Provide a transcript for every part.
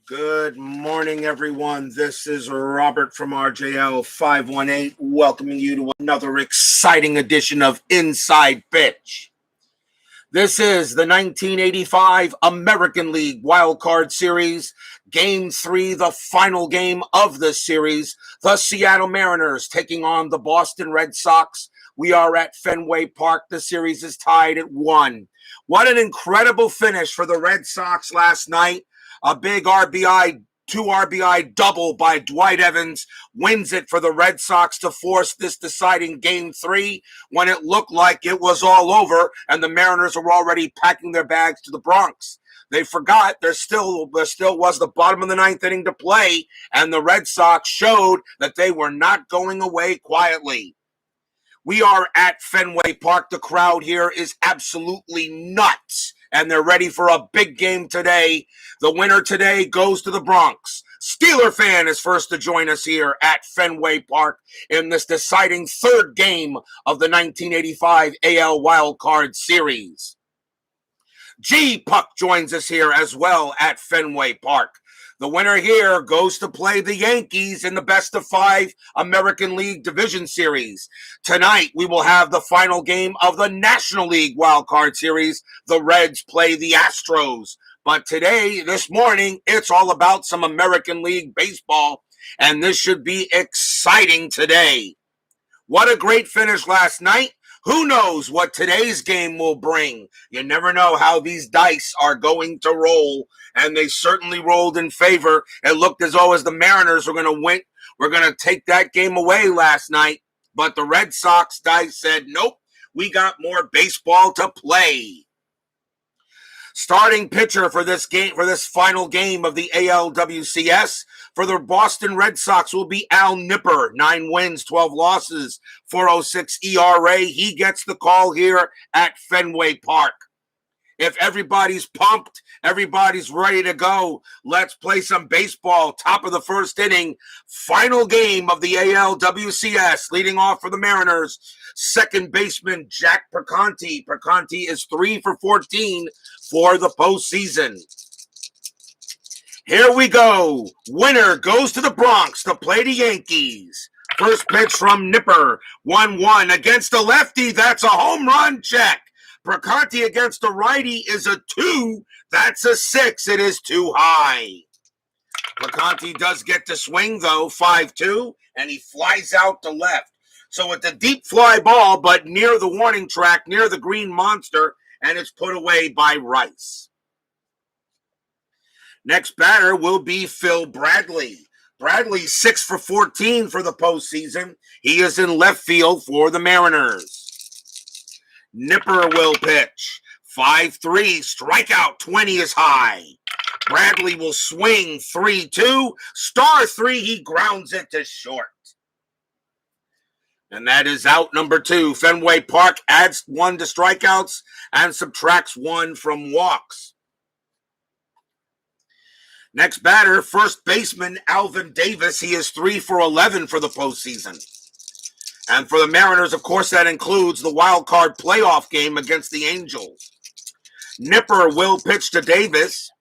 Good morning, everyone. This is Robert from RJL 518, welcoming you to another exciting edition of Inside Pitch. This is the 1985 American League Wild Card Series, Game 3, the final game of the series. The Seattle Mariners taking on the Boston Red Sox. We are at Fenway Park. The series is tied at 1. What an incredible finish for the Red Sox last night. A big RBI, 2 RBI double by Dwight Evans wins it for the Red Sox to force this deciding Game 3 when it looked like it was all over and the Mariners were already packing their bags to the Bronx. They forgot there still was the bottom of the 9th inning to play, and the Red Sox showed that they were not going away quietly. We are at Fenway Park. The crowd here is absolutely nuts, and they're ready for a big game today. The winner today goes to the Bronx. Steeler fan is first to join us here at Fenway Park in this deciding third game of the 1985 AL Wild Card Series. G. Puck joins us here as well at Fenway Park. The winner here goes to play the Yankees in the best-of-5 American League Division Series. Tonight, we will have the final game of the National League Wild Card Series. The Reds play the Astros. But today, this morning, it's all about some American League baseball, and this should be exciting today. What a great finish last night. Who knows what today's game will bring? You never know how these dice are going to roll, and they certainly rolled in favor. It looked as though the Mariners were going to win. We're going to take that game away last night, but the Red Sox dice said, nope, we got more baseball to play. Starting pitcher for this game, for this final game of the ALWCS for the Boston Red Sox will be Al Nipper. 9 wins, 12 losses, 4.06 ERA. He gets the call here at Fenway Park. If everybody's pumped, everybody's ready to go, let's play some baseball. Top of the first inning, final game of the ALWCS. Leading off for the Mariners, second baseman Jack Perconti. Perconti is 3 for 14 for the postseason. Here we go. Winner goes to the Bronx to play the Yankees. First pitch from Nipper. 1-1 against the lefty. That's a home run check. Perconti against the righty is a 2. That's a 6. It is too high. Perconti does get to swing, though, 5-2, and he flies out to left. So it's a deep fly ball, but near the warning track, near the green monster, and it's put away by Rice. Next batter will be Phil Bradley. Bradley 6 for 14 for the postseason. He is in left field for the Mariners. Nipper will pitch. 5-3, strikeout 20 is high. Bradley will swing 3-2. Star 3, he grounds it to short. And that is out number 2. Fenway Park adds 1 to strikeouts and subtracts 1 from walks. Next batter, first baseman Alvin Davis. He is 3 for 11 for the postseason. And for the Mariners, of course, that includes the wild card playoff game against the Angels. Nipper will pitch to Davis.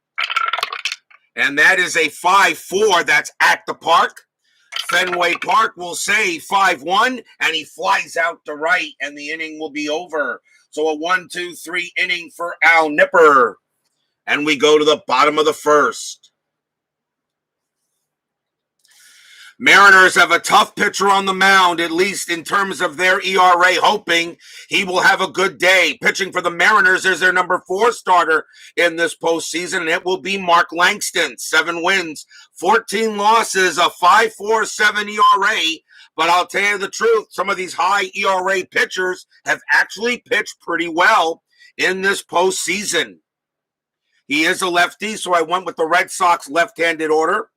And that is a 5-4. That's at the park. Fenway Park will say 5-1, and he flies out to right, and the inning will be over. So a 1-2-3 inning for Al Nipper. And we go to the bottom of the first. Mariners have a tough pitcher on the mound, at least in terms of their ERA, hoping he will have a good day. Pitching for the Mariners is their number 4 starter in this postseason, and it will be Mark Langston. 7 wins, 14 losses, a 5.47 ERA. But I'll tell you the truth, some of these high ERA pitchers have actually pitched pretty well in this postseason. He is a lefty, so I went with the Red Sox left-handed order.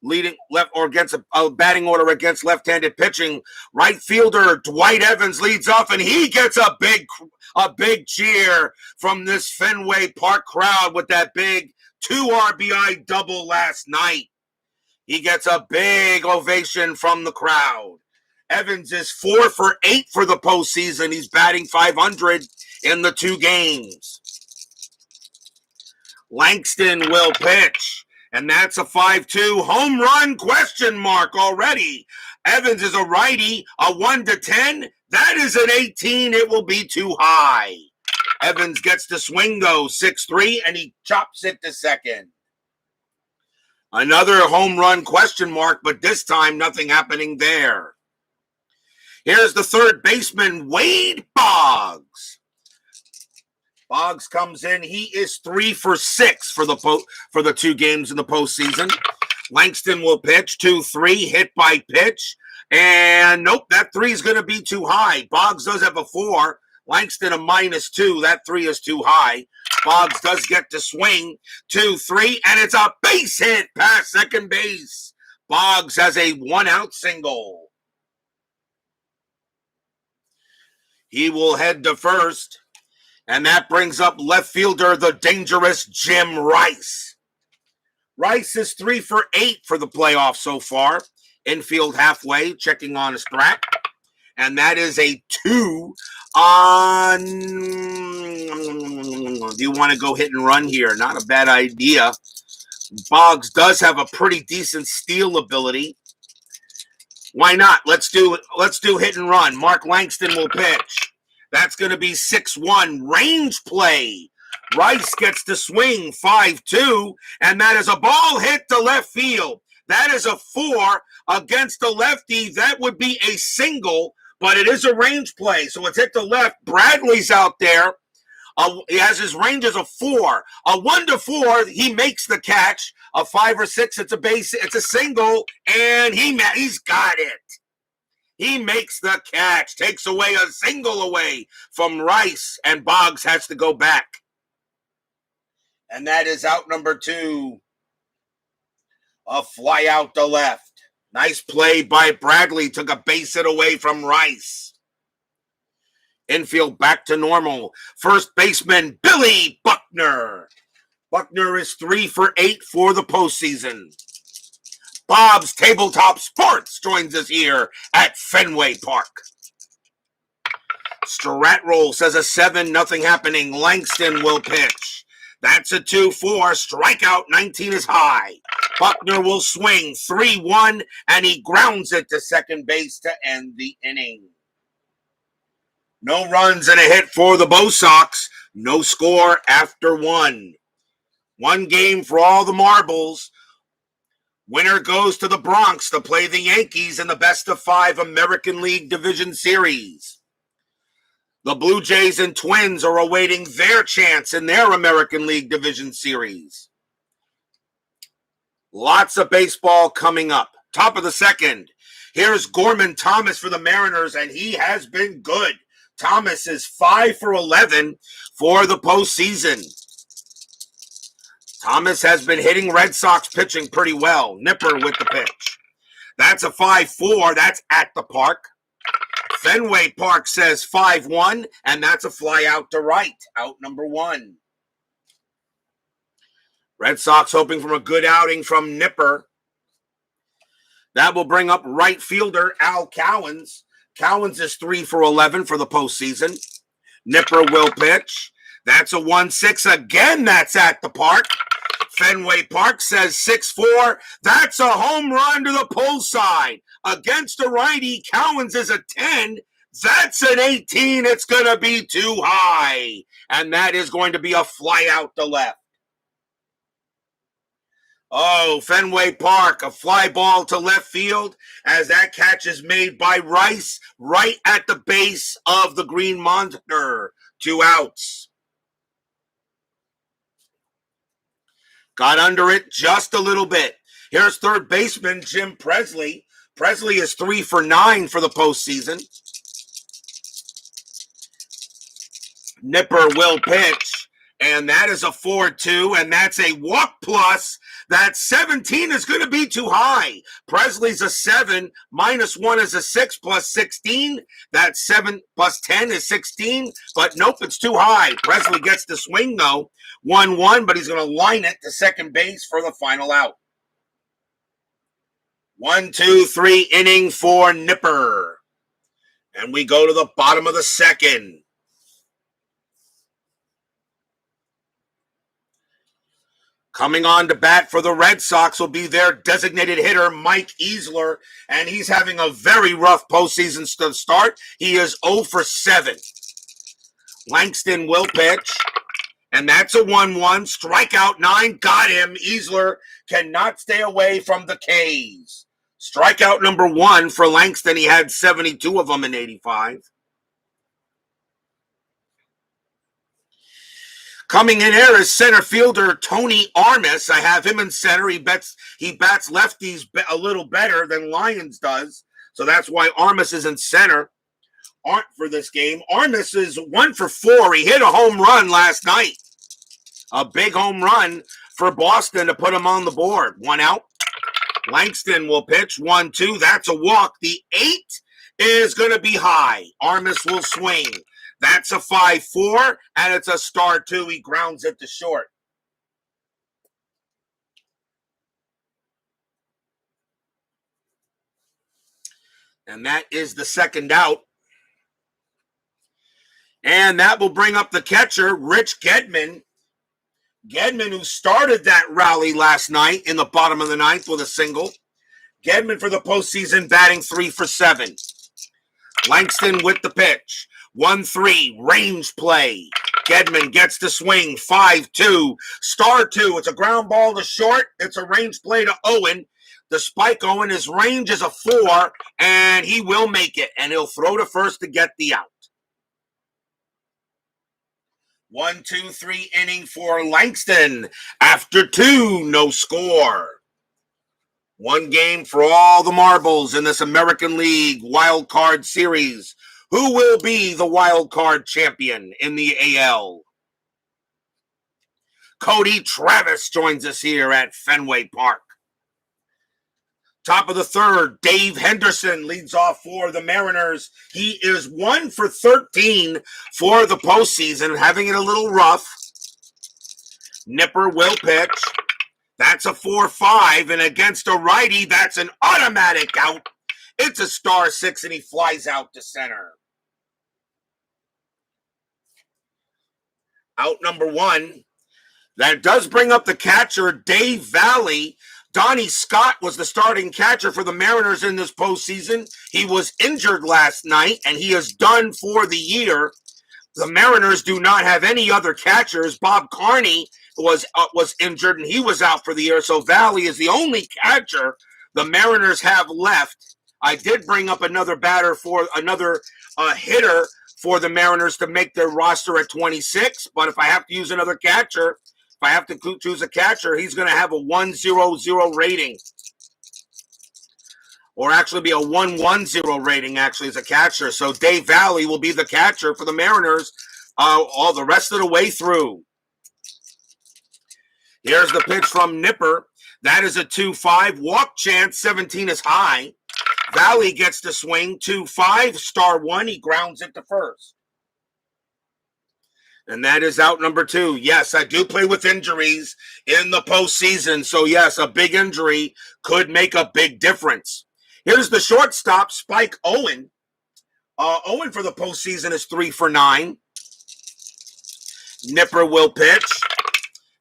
Leading left or against a batting order against left-handed pitching. Right fielder Dwight Evans leads off, and he gets a big cheer from this Fenway Park crowd with that big 2 RBI double last night. He gets a big ovation from the crowd. Evans is 4 for 8 for the postseason. He's batting .500 in the 2 games. Langston will pitch. And that's a 5-2 home run question mark already. Evans is a righty, a 1-10. That is an 18. It will be too high. Evans gets to swing though, 6-3, and he chops it to second. Another home run question mark, but this time nothing happening there. Here's the third baseman, Wade Boggs. Boggs comes in. He is 3 for 6 for the 2 games in the postseason. Langston will pitch 2-3, hit by pitch. And nope, that 3 is going to be too high. Boggs does have a 4. Langston a -2. That 3 is too high. Boggs does get to swing 2-3, and it's a base hit past second base. Boggs has a 1-out single. He will head to first. And that brings up left fielder, the dangerous Jim Rice. Rice is 3 for 8 for the playoffs so far. Infield halfway, checking on his track. And that is a 2 on... Do you want to go hit and run here? Not a bad idea. Boggs does have a pretty decent steal ability. Why not? Let's do hit and run. Mark Langston will pitch. That's going to be 6-1 range play. Rice gets to swing 5-2, and that is a ball hit to left field. That is a 4 against the lefty. That would be a single, but it is a range play, so it's hit to left. Bradley's out there. He has his range as a 4. A 1-4, he makes the catch. A 5 or 6, it's a single, and he's got it. He makes the catch, takes away a single away from Rice, and Boggs has to go back. And that is out number 2. A fly out to left. Nice play by Bradley, took a base hit away from Rice. Infield back to normal. First baseman, Billy Buckner. Buckner is 3 for 8 for the postseason. Bob's Tabletop Sports joins us here at Fenway Park. Strat Roll says a 7, nothing happening. Langston will pitch. That's a 2-4. Strikeout 19 is high. Buckner will swing 3-1, and he grounds it to second base to end the inning. No runs and a hit for the Bo Sox. No score after 1. 1 game for all the marbles. Winner goes to the Bronx to play the Yankees in the best-of-5 American League Division Series. The Blue Jays and Twins are awaiting their chance in their American League Division Series. Lots of baseball coming up. Top of the second. Here's Gorman Thomas for the Mariners, and he has been good. Thomas is 5 for 11 for the postseason. Thomas has been hitting Red Sox pitching pretty well. Nipper with the pitch. That's a 5-4. That's at the park. Fenway Park says 5-1, and that's a fly out to right. Out number 1. Red Sox hoping for a good outing from Nipper. That will bring up right fielder Al Cowens. Cowens is 3 for 11 for the postseason. Nipper will pitch. That's a 1-6. Again, that's at the park. Fenway Park says 6-4. That's a home run to the pull side. Against a righty, Cowens is a 10. That's an 18. It's going to be too high. And that is going to be a fly out to left. Oh, Fenway Park, a fly ball to left field as that catch is made by Rice right at the base of the Green Monster. 2 outs. Got under it just a little bit. Here's third baseman Jim Presley. Presley is 3 for 9 for the postseason. Nipper will pitch, and that is a 4-2, and that's a walk plus. That 17 is going to be too high. Presley's a 7, -1 is a 6, plus 16. That 7 plus 10 is 16, but nope, it's too high. Presley gets the swing, though. 1-1, but he's going to line it to second base for the final out. 1, 2, 3 inning for Nipper. And we go to the bottom of the second. Coming on to bat for the Red Sox will be their designated hitter, Mike Easler, and he's having a very rough postseason start. He is 0 for 7. Langston will pitch, and that's a 1-1. Strikeout 9, got him. Easler cannot stay away from the K's. Strikeout number 1 for Langston. He had 72 of them in 85. Coming in here is center fielder Tony Armas. I have him in center. He bats lefties a little better than Lyons does. So that's why Armas is in center for this game. Armas is 1 for 4. He hit a home run last night. A big home run for Boston to put him on the board. 1 out. Langston will pitch. 1-2. That's a walk. The 8 is going to be high. Armas will swing. That's a 5-4, and it's a star 2. He grounds it to short. And that is the second out. And that will bring up the catcher, Rich Gedman. Gedman, who started that rally last night in the bottom of the 9th with a single. Gedman for the postseason, batting 3 for 7. Langston with the pitch. 1-3, range play. Gedman gets to swing. 5-2, star 2. It's a ground ball to short. It's a range play to Owen. The spike Owen, his range is a 4, and he will make it. And he'll throw to first to get the out. 1-2-3 inning for Langston. After 2, no score. 1 game for all the marbles in this American League Wild Card Series. Who will be the wild card champion in the AL? Cody Travis joins us here at Fenway Park. Top of the 3rd, Dave Henderson leads off for the Mariners. He is 1 for 13 for the postseason, having it a little rough. Nipper will pitch. That's a 4-5, and against a righty, that's an automatic out. It's a star 6, and he flies out to center. Out number 1. That does bring up the catcher, Dave Valley. Donnie Scott was the starting catcher for the Mariners in this postseason. He was injured last night, and he is done for the year. The Mariners do not have any other catchers. Bob Carney was injured, and he was out for the year. So Valley is the only catcher the Mariners have left. I did bring up another batter for another hitter for the Mariners to make their roster at 26. But if I have to use another catcher, if I have to choose a catcher, he's going to have a 1-0-0 rating. Or actually be a 1-1-0 rating, actually, as a catcher. So Dave Valley will be the catcher for the Mariners all the rest of the way through. Here's the pitch from Nipper. That is a 2-5. Walk chance, 17 is high. Valley gets to swing, 2-5, star 1. He grounds it to first. And that is out number 2. Yes, I do play with injuries in the postseason. So, yes, a big injury could make a big difference. Here's the shortstop, Spike Owen. Owen for the postseason is 3 for 9. Nipper will pitch.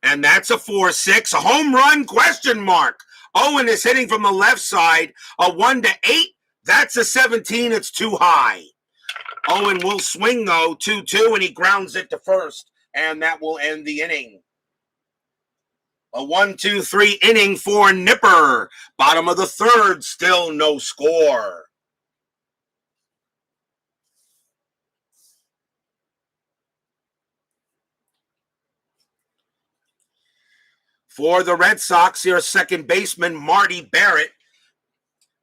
And that's a 4-6. A home run, question mark. Owen is hitting from the left side. A 1-8. That's a 17. It's too high. Owen will swing, though, 2-2, and he grounds it to first. And that will end the inning. A 1-2-3 inning for Nipper. Bottom of the 3rd, still no score. For the Red Sox, here's second baseman Marty Barrett.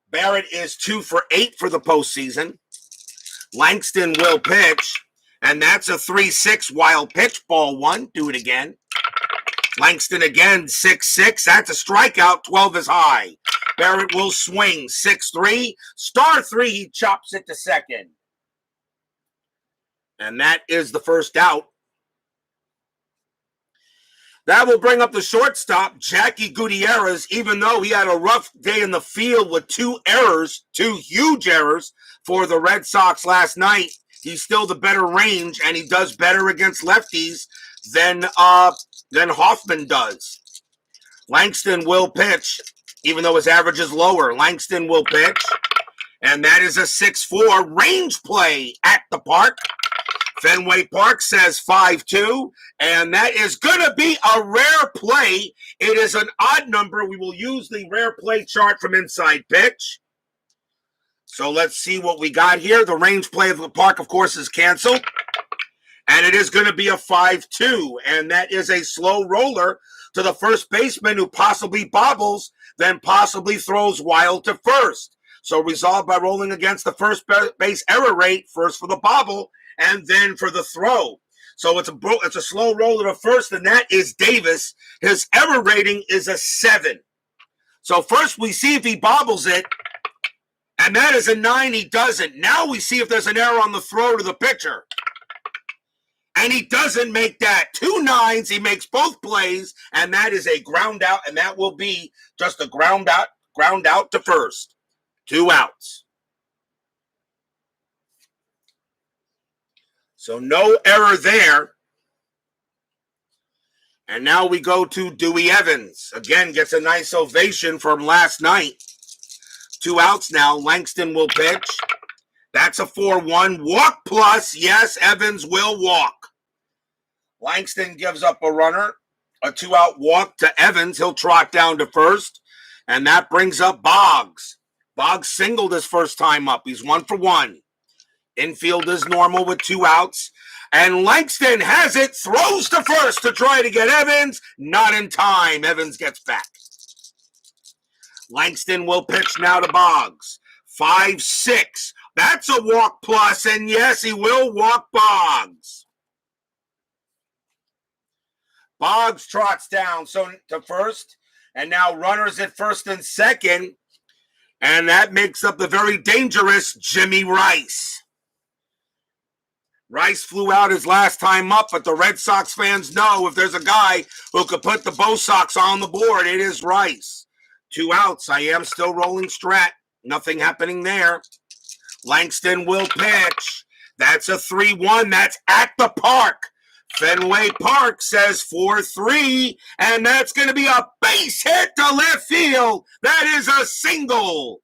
Barrett is 2 for 8 for the postseason. Langston will pitch, and that's a 3-6 wild pitch, ball 1. Do it again. Langston again, 6-6. That's a strikeout, 12 is high. Barrett will swing, 6-3. Star 3, he chops it to second. And that is the first out. That will bring up the shortstop, Jackie Gutierrez, even though he had a rough day in the field with 2 errors, 2 huge errors for the Red Sox last night. He's still the better range, and he does better against lefties than Hoffman does. Langston will pitch, even though his average is lower. Langston will pitch, and that is a 6-4 range play at the park. Fenway Park says 5-2, and that is going to be a rare play. It is an odd number. We will use the rare play chart from Inside Pitch. So let's see what we got here. The range play of the park, of course, is canceled. And it is going to be a 5-2. And that is a slow roller to the first baseman who possibly bobbles, then possibly throws wild to first. So resolved by rolling against the first base error rate, first for the bobble, and then for the throw. So it's a slow roller to first, and that is Davis. His error rating is a 7. So first we see if he bobbles it, and that is a 9. He doesn't. Now we see if there's an error on the throw to the pitcher. And he doesn't make that. 2 9s, he makes both plays, and that is a ground out, and that will be just a ground out to first. 2 outs. So no error there. And now we go to Dewey Evans. Again, gets a nice ovation from last night. 2 outs now. Langston will pitch. That's a 4-1. Walk plus. Yes, Evans will walk. Langston gives up a runner. A 2-out walk to Evans. He'll trot down to first. And that brings up Boggs. Boggs singled his first time up. He's 1 for 1. Infield is normal with 2 outs. And Langston has it. Throws to first to try to get Evans. Not in time. Evans gets back. Langston will pitch now to Boggs. 5-6. That's a walk plus, and yes, he will walk Boggs. Boggs trots down to first, and now runners at first and second, and that makes up the very dangerous Jimmy Rice. Rice flew out his last time up, but the Red Sox fans know if there's a guy who could put the Bo Sox on the board, it is Rice. 2 outs. I am still rolling strat. Nothing happening there. Langston will pitch. That's a 3-1. That's at the park. Fenway Park says 4-3, and that's going to be a base hit to left field. That is a single.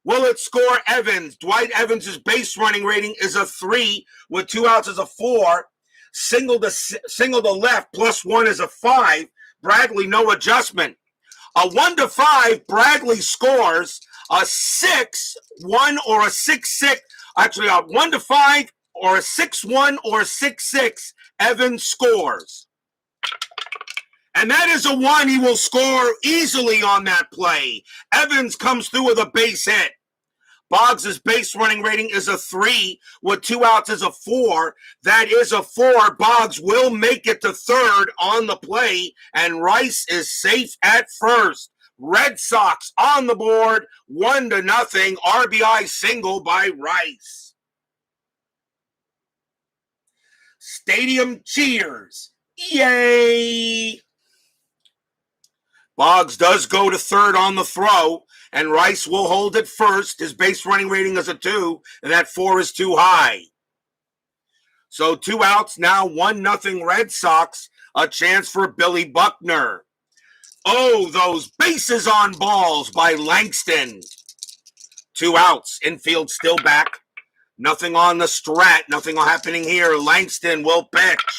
Will it score Evans? Dwight Evans' base running rating is a 3, with 2 outs is a 4. Single to left, +1 is a 5. Bradley, no adjustment. A 1-5, Bradley scores. A 6-1 or a 6-6, actually a 1-5 or a 6-1 or a 6-6, Evans scores. And that is a 1. He will score easily on that play. Evans comes through with a base hit. Boggs' base running rating is a 3, with 2 outs is a 4. That is a 4. Boggs will make it to third on the play, and Rice is safe at first. Red Sox on the board, 1-0, RBI single by Rice. Stadium cheers. Yay! Boggs does go to third on the throw, and Rice will hold it first. His base running rating is a 2, and that 4 is too high. So 2 outs, now 1-0 Red Sox, a chance for Billy Buckner. Oh, those bases on balls by Langston. 2 outs, infield still back. Nothing on the strat, nothing happening here. Langston will pitch.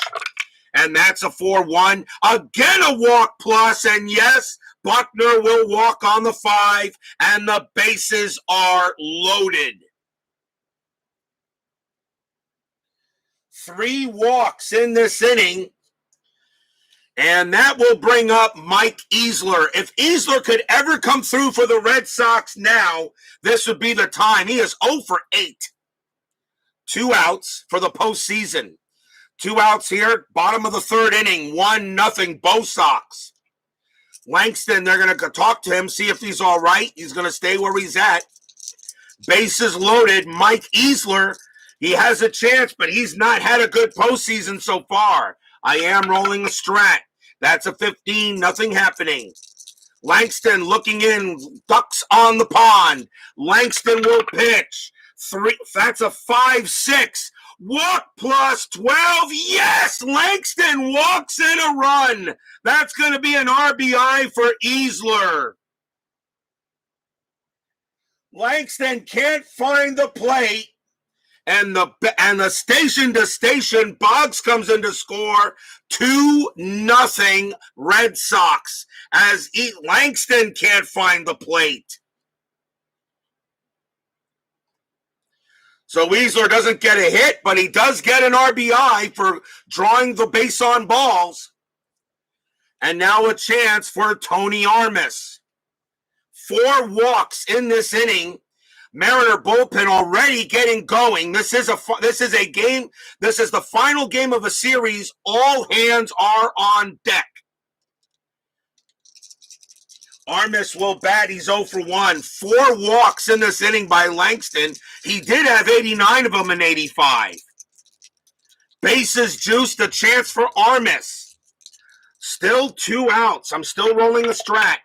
And that's a 4-1. Again, a walk plus, and yes, Buckner will walk on the 5, and the bases are loaded. 3 walks in this inning, and that will bring up Mike Easler. If Easler could ever come through for the Red Sox now, this would be the time. He is 0 for 8. 2 outs for the postseason. 2 outs here, bottom of the third inning, 1-0 Bo Sox. Langston, they're going to talk to him, see if he's all right. He's going to stay where he's at. Bases loaded. Mike Easler, he has a chance, but he's not had a good postseason so far. I am rolling a strat. That's a 15, nothing happening. Langston looking in, ducks on the pond. Langston will pitch. That's a 5-6. Walk plus 12. Yes, Langston walks in a run. That's going to be an RBI for Easler. Langston can't find the plate, and the station to station Boggs comes in to score 2-0 Red Sox as Langston can't find the plate. So Easler doesn't get a hit, but he does get an RBI for drawing the base on balls. And now a chance for Tony Armas. 4 walks in this inning. Mariner bullpen already getting going. This is a game. This is the final game of a series. All hands are on deck. Armas will bat. He's 0 for 1. 4 walks in this inning by Langston. He did have 89 of them in 85. Bases juiced, a chance for Armas. Still 2 outs. I'm still rolling the strat.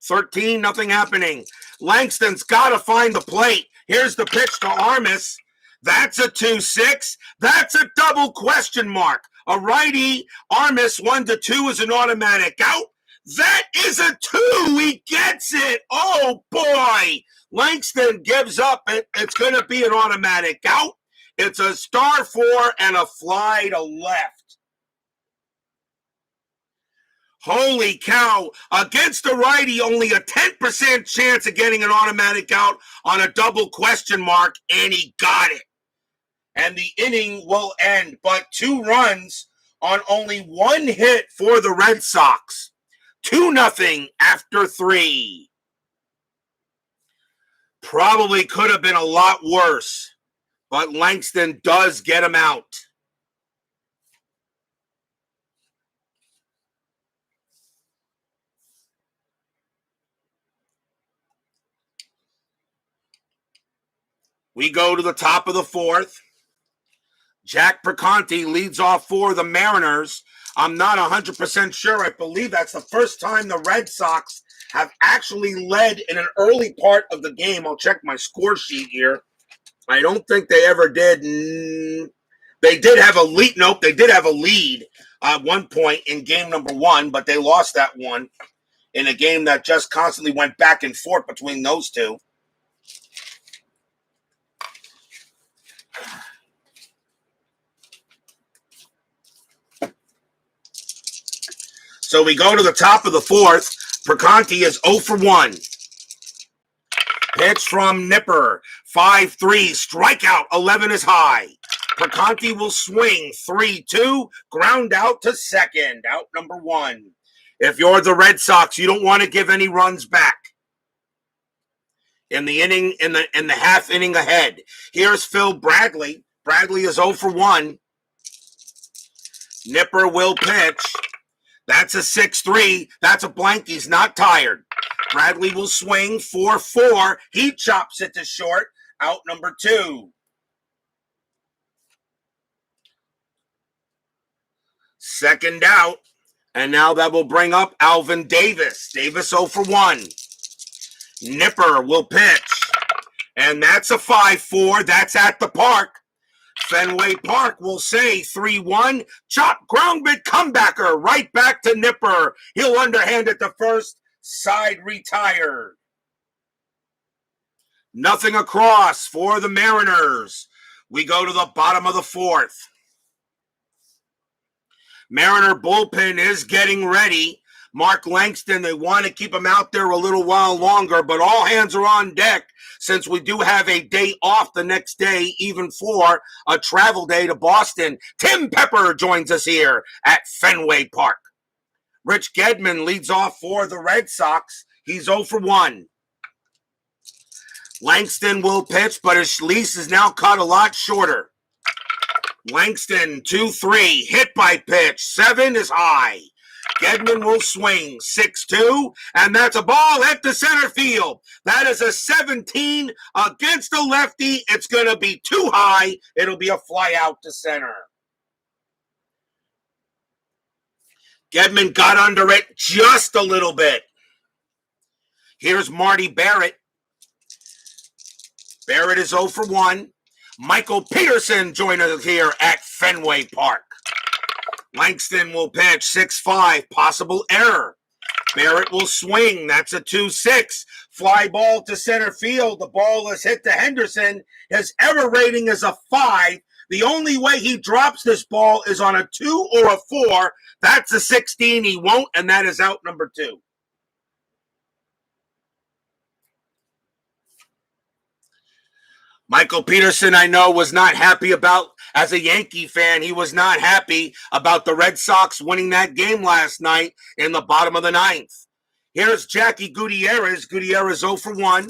13, nothing happening. Langston's got to find the plate. Here's the pitch to Armas. That's a 2-6. That's a double question mark. A righty. Armas 1-2 is an automatic out. That is a 2. He gets it. Oh, boy. Langston gives up. It's going to be an automatic out. It's a star 4 and a fly to left. Holy cow. Against a righty, only a 10% chance of getting an automatic out on a double question mark, and he got it. And the inning will end, but 2 runs on only 1 hit for the Red Sox. 2-0 after 3. Probably could have been a lot worse, but Langston does get him out. We go to the top of the 4th. Jack Perconti leads off for the Mariners. I'm not 100% sure. I believe that's the first time the Red Sox have actually led in an early part of the game. I'll check my score sheet here. I don't think they ever did. They did have a lead. Nope, they did have a lead at one point in game number 1, but they lost that one in a game that just constantly went back and forth between those two. So we go to the top of the 4th. Perconti is 0 for 1. Pitch from Nipper. 5-3. Strikeout. 11 is high. Perconti will swing. 3-2. Ground out to second. Out number 1. If you're the Red Sox, you don't want to give any runs back in the inning, in the half inning ahead. Here's Phil Bradley. Bradley is 0 for 1. Nipper will pitch. That's a 6-3. That's a blank. He's not tired. Bradley will swing. 4-4. He chops it to short. Out number 2. Second out. And now that will bring up Alvin Davis. Davis 0 for 1. Nipper will pitch. And that's a 5-4. That's at the park. Fenway Park will say 3-1. Chop, ground bit, comebacker. Right back to Nipper. He'll underhand it to first. Side retired. Nothing across for the Mariners. We go to the bottom of the 4th. Mariner bullpen is getting ready. Mark Langston, they want to keep him out there a little while longer, but all hands are on deck since we do have a day off the next day, even for a travel day to Boston. Tim Pepper joins us here at Fenway Park. Rich Gedman leads off for the Red Sox. He's 0 for 1. Langston will pitch, but his leash is now cut a lot shorter. Langston, 2-3, hit by pitch. 7 is high. Gedman will swing. 6-2, and that's a ball hit to center field. That is a 17 against the lefty. It's going to be too high. It'll be a fly out to center. Gedman got under it just a little bit. Here's Marty Barrett. Barrett is 0 for 1. Michael Peterson joined us here at Fenway Park. Langston will pitch 6-5, possible error. Barrett will swing. That's a 2-6. Fly ball to center field. The ball is hit to Henderson. His error rating is a 5. The only way he drops this ball is on a 2 or a 4. That's a 16. He won't, and that is out number 2. Michael Peterson, I know, was not happy about, as a Yankee fan, he was not happy about the Red Sox winning that game last night in the bottom of the 9th. Here's Jackie Gutierrez. Gutierrez 0 for 1.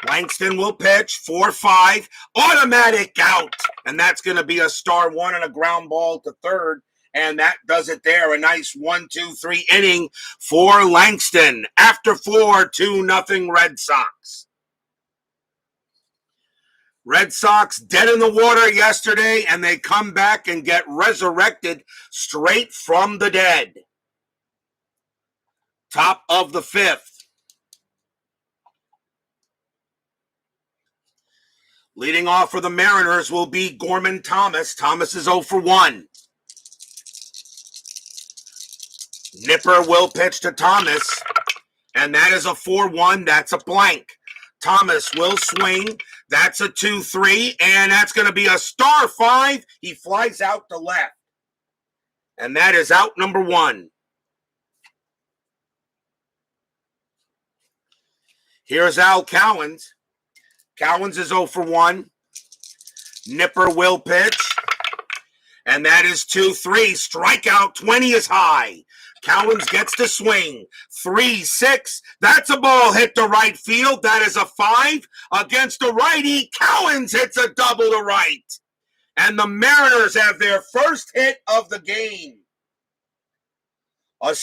Langston will pitch 4-5. Automatic out. And that's going to be a star 1 and a ground ball to third. And that does it there. A nice 1-2-3 inning for Langston. After 4, 2-0 Red Sox. Red Sox dead in the water yesterday, and they come back and get resurrected straight from the dead. Top of the 5th. Leading off for the Mariners will be Gorman Thomas. Thomas is 0 for 1. Nipper will pitch to Thomas, and that is a 4-1. That's a blank. Thomas will swing. That's a 2-3, and that's going to be a star 5. He flies out to left. And that is out number 1. Here's Al Cowens. Cowens is 0 for 1. Nipper will pitch. And that is 2-3. Strikeout 20 is high. Cowens gets to swing. 3-6. That's a ball hit to right field. That is a 5 against the righty. Cowens hits a double to right. And the Mariners have their first hit of the game. A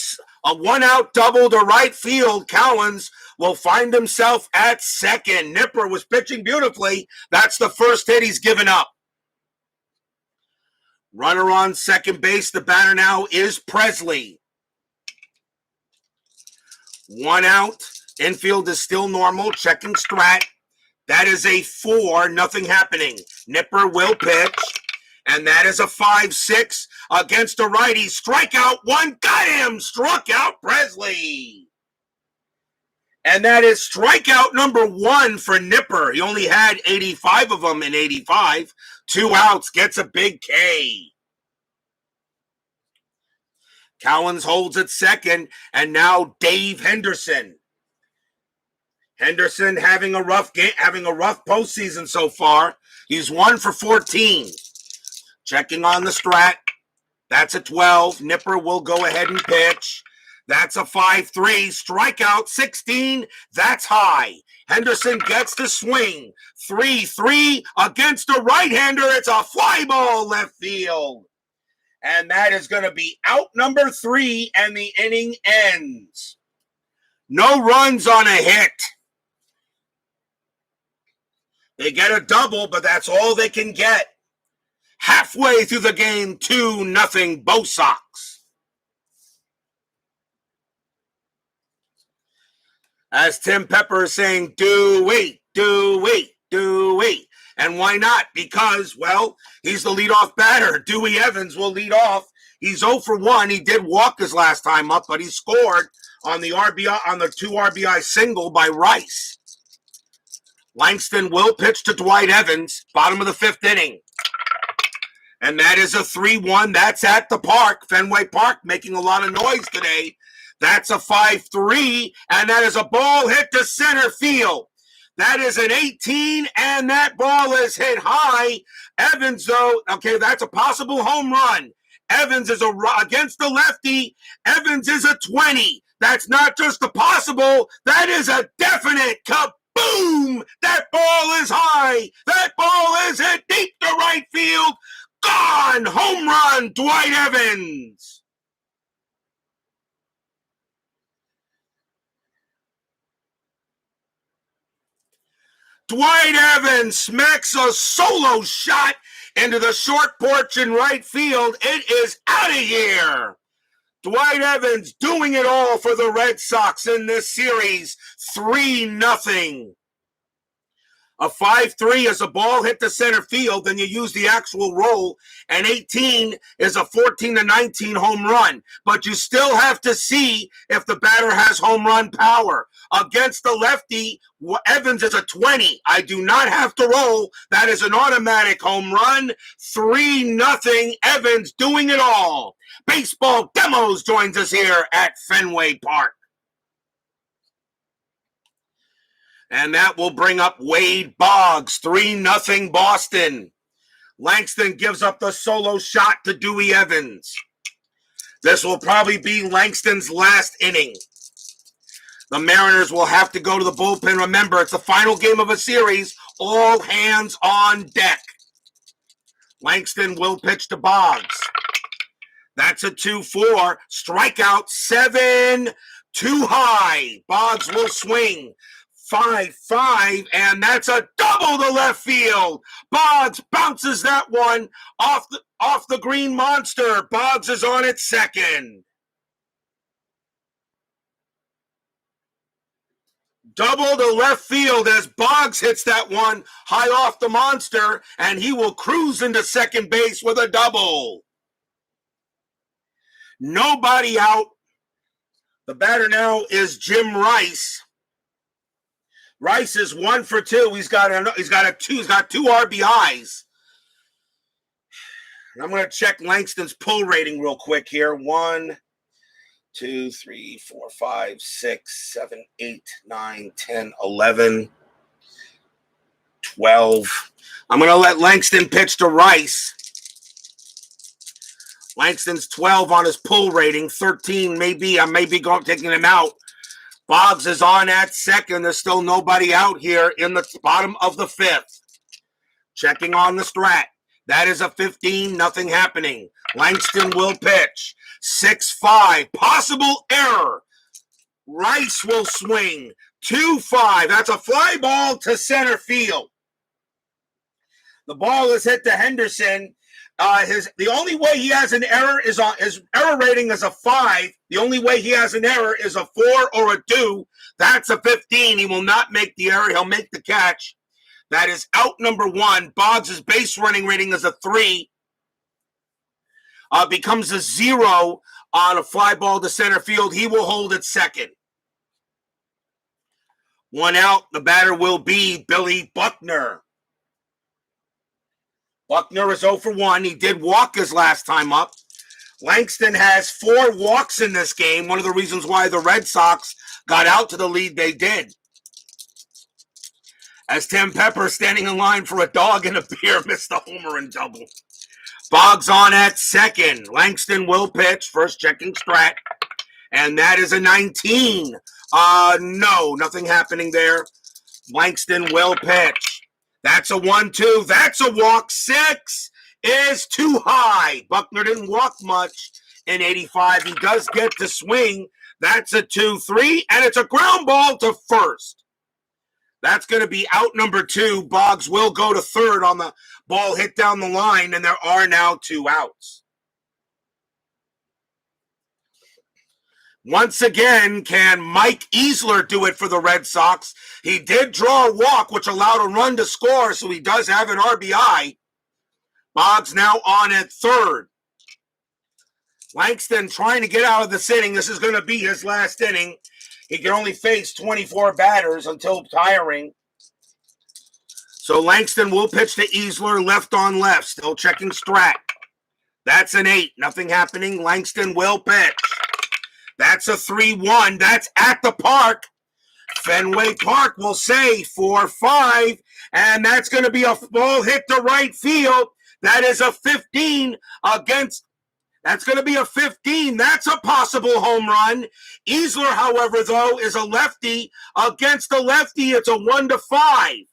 1-out double to right field. Cowens will find himself at second. Nipper was pitching beautifully. That's the first hit he's given up. Runner on second base. The batter now is Presley. 1 out. Infield is still normal. Checking strat. That is a 4. Nothing happening. Nipper will pitch. And that is a 5-6 against a righty. Strikeout 1. Got him. Struck out Presley. And that is strikeout number 1 for Nipper. He only had 85 of them in 85. 2 outs. Gets a big K. Cowens holds at second, and now Dave Henderson. Henderson having a rough game, having a rough postseason so far. He's 1 for 14. Checking on the strat. That's a 12. Nipper will go ahead and pitch. That's a 5-3. Strikeout 16. That's high. Henderson gets to swing. 3-3 against a right-hander. It's a fly ball left field. And that is going to be out number 3, and the inning ends. No runs on a hit. They get a double, but that's all they can get. Halfway through the game, 2-0 Bo Sox. As Tim Pepper is saying, do wait. And why not? Because, well, he's the leadoff batter. Dewey Evans will lead off. He's 0 for 1. He did walk his last time up, but he scored on the RBI, on the 2 RBI single by Rice. Langston will pitch to Dwight Evans, bottom of the 5th inning. And that is a 3-1. That's at the park, Fenway Park, making a lot of noise today. That's a 5-3, and that is a ball hit to center field. That is an 18, and that ball is hit high. Evans, though, okay, that's a possible home run. Evans is against the lefty. Evans is a 20. That's not just a possible. That is a definite kaboom. That ball is high. That ball is hit deep to right field. Gone. Home run, Dwight Evans. Dwight Evans smacks a solo shot into the short porch in right field. It is out of here. Dwight Evans doing it all for the Red Sox in this series. 3-0. A 5-3 is a ball hit to center field, then you use the actual roll, and 18 is a 14-19 home run. But you still have to see if the batter has home run power. Against the lefty, Evans is a 20. I do not have to roll. That is an automatic home run. 3-0, Evans doing it all. Baseball Demos joins us here at Fenway Park. And that will bring up Wade Boggs, 3-0 Boston. Langston gives up the solo shot to Dewey Evans. This will probably be Langston's last inning. The Mariners will have to go to the bullpen. Remember, it's the final game of a series. All hands on deck. Langston will pitch to Boggs. That's a 2-4. Strikeout 7. Too high. Boggs will swing. 5-5, and that's a double to left field. Boggs bounces that one off the green monster. Boggs is on at second. Double to left field as Boggs hits that one high off the monster, and he will cruise into second base with a double. Nobody out. The batter now is Jim Rice. Rice is 1 for 2. He's got 2 RBIs. And I'm going to check Langston's pull rating real quick here. 1, 2, 3, 4, 5, 6, 7, 8, 9, 10, 11, 12. I'm going to let Langston pitch to Rice. Langston's 12 on his pull rating. 13 maybe. I may be taking him out. Boggs is on at second. There's still nobody out here in the bottom of the 5th. Checking on the strat. That is a 15, nothing happening. Langston will pitch. 6-5, possible error. Rice will swing. 2-5, that's a fly ball to center field. The ball is hit to Henderson. The only way he has an error is on his error rating is a 5. The only way he has an error is a 4 or a 2. That's a 15. He will not make the error. He'll make the catch. That is out number 1. Boggs' base running rating is a 3. Becomes a 0 on a fly ball to center field. He will hold at second. 1 out. The batter will be Billy Buckner. Buckner is 0 for 1. He did walk his last time up. Langston has 4 walks in this game. One of the reasons why the Red Sox got out to the lead they did. As Tim Pepper, standing in line for a dog and a beer, missed the homer and double. Boggs on at second. Langston will pitch. First checking strat. And that is a 19. No, nothing happening there. Langston will pitch. That's a 1-2. That's a walk. 6 is too high. Buckner didn't walk much in 85. He does get to swing. That's a 2-3, and it's a ground ball to first. That's going to be out number 2. Boggs will go to third on the ball hit down the line, and there are now 2 outs. Once again, can Mike Easler do it for the Red Sox? He did draw a walk, which allowed a run to score, so he does have an RBI. Boggs now on at third. Langston trying to get out of this inning. This is going to be his last inning. He can only face 24 batters until tiring. So Langston will pitch to Easler, left on left, still checking strat. That's an 8, nothing happening. Langston will pitch. That's a 3-1. That's at the park. Fenway Park will say 4-5, and that's going to be a ball hit to right field. That is a 15 against. That's going to be a 15. That's a possible home run. Easler, however, though, is a lefty. Against a lefty, it's a 1-5.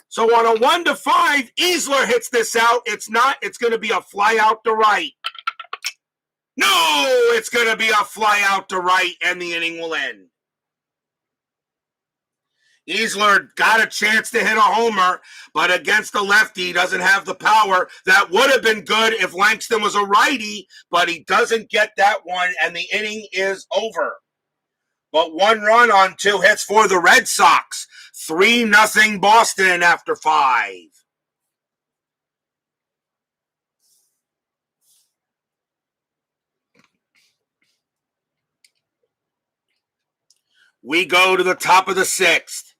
So on a 1-5, Easler hits this out. It's not. It's going to be a fly out to right. No, it's going to be a fly out to right, and the inning will end. Easler got a chance to hit a homer, but against the lefty, he doesn't have the power. That would have been good if Langston was a righty, but he doesn't get that one, and the inning is over. but 1 run on 2 hits for the Red Sox. 3-0 Boston after 5. We go to the top of the 6th.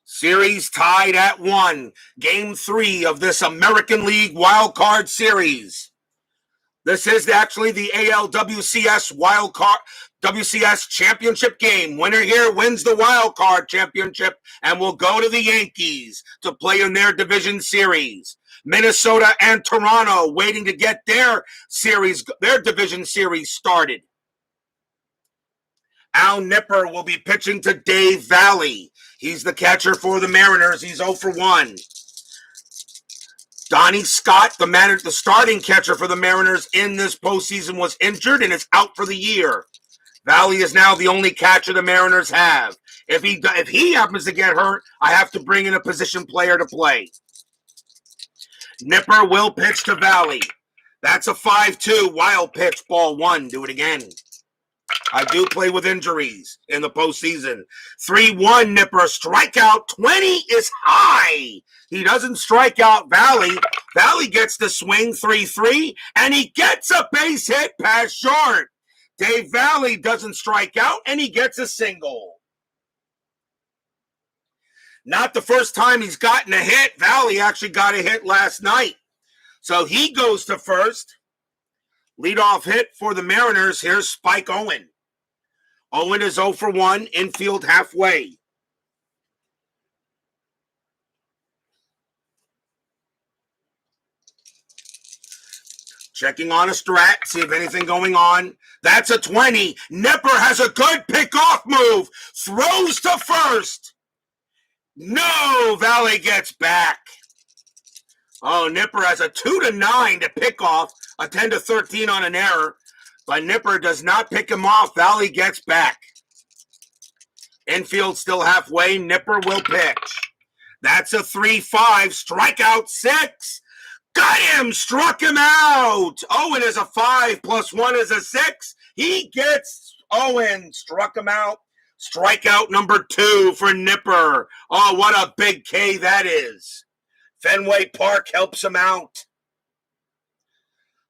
Series tied at 1. Game 3 of this American League Wild Card Series. This is actually the ALWCS Wild Card WCS Championship game. Winner here wins the Wild Card Championship and will go to the Yankees to play in their division series. Minnesota and Toronto waiting to get their division series started. Al Nipper will be pitching to Dave Valley. He's the catcher for the Mariners. He's 0 for 1. Donnie Scott, the starting catcher for the Mariners in this postseason, was injured and is out for the year. Valley is now the only catcher the Mariners have. If he happens to get hurt, I have to bring in a position player to play. Nipper will pitch to Valley. That's a 5-2 wild pitch, ball 1. Do it again. I do play with injuries in the postseason. 3-1 Nipper, strikeout 20 is high. He doesn't strike out Valley. Valley gets the swing, 3-3, and he gets a base hit past short. Dave Valley doesn't strike out, and he gets a single. Not the first time he's gotten a hit. Valley actually got a hit last night. So he goes to first. Leadoff hit for the Mariners. Here's Spike Owen. Owen is 0 for 1, infield halfway. Checking on a strat, see if anything going on. That's a 20. Nipper has a good pickoff move. Throws to first. No, Valley gets back. Oh, Nipper has a 2-9 to pick off, a 10-13 on an error. But Nipper does not pick him off. Valley gets back. Infield still halfway. Nipper will pitch. That's a 3-5. Strikeout 6. Got him. Struck him out. Owen is a 5 plus 1 is a 6. He gets Owen. Struck him out. Strikeout number 2 for Nipper. Oh, what a big K that is. Fenway Park helps him out.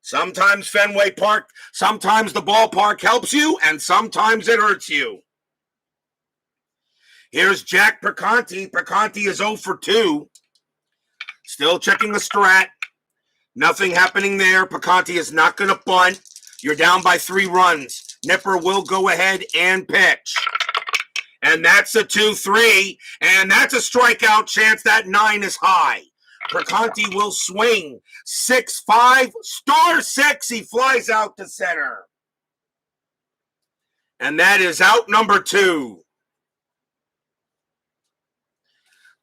Sometimes Fenway Park, sometimes the ballpark helps you, and sometimes it hurts you. Here's Jack Perconti. Perconti is 0 for 2. Still checking the strat. Nothing happening there. Perconti is not going to bunt. You're down by 3 runs. Nipper will go ahead and pitch. And that's a 2-3, and that's a strikeout chance. That 9 is high. Perconti will swing. 6-5, star 6. He flies out to center. And that is out number 2.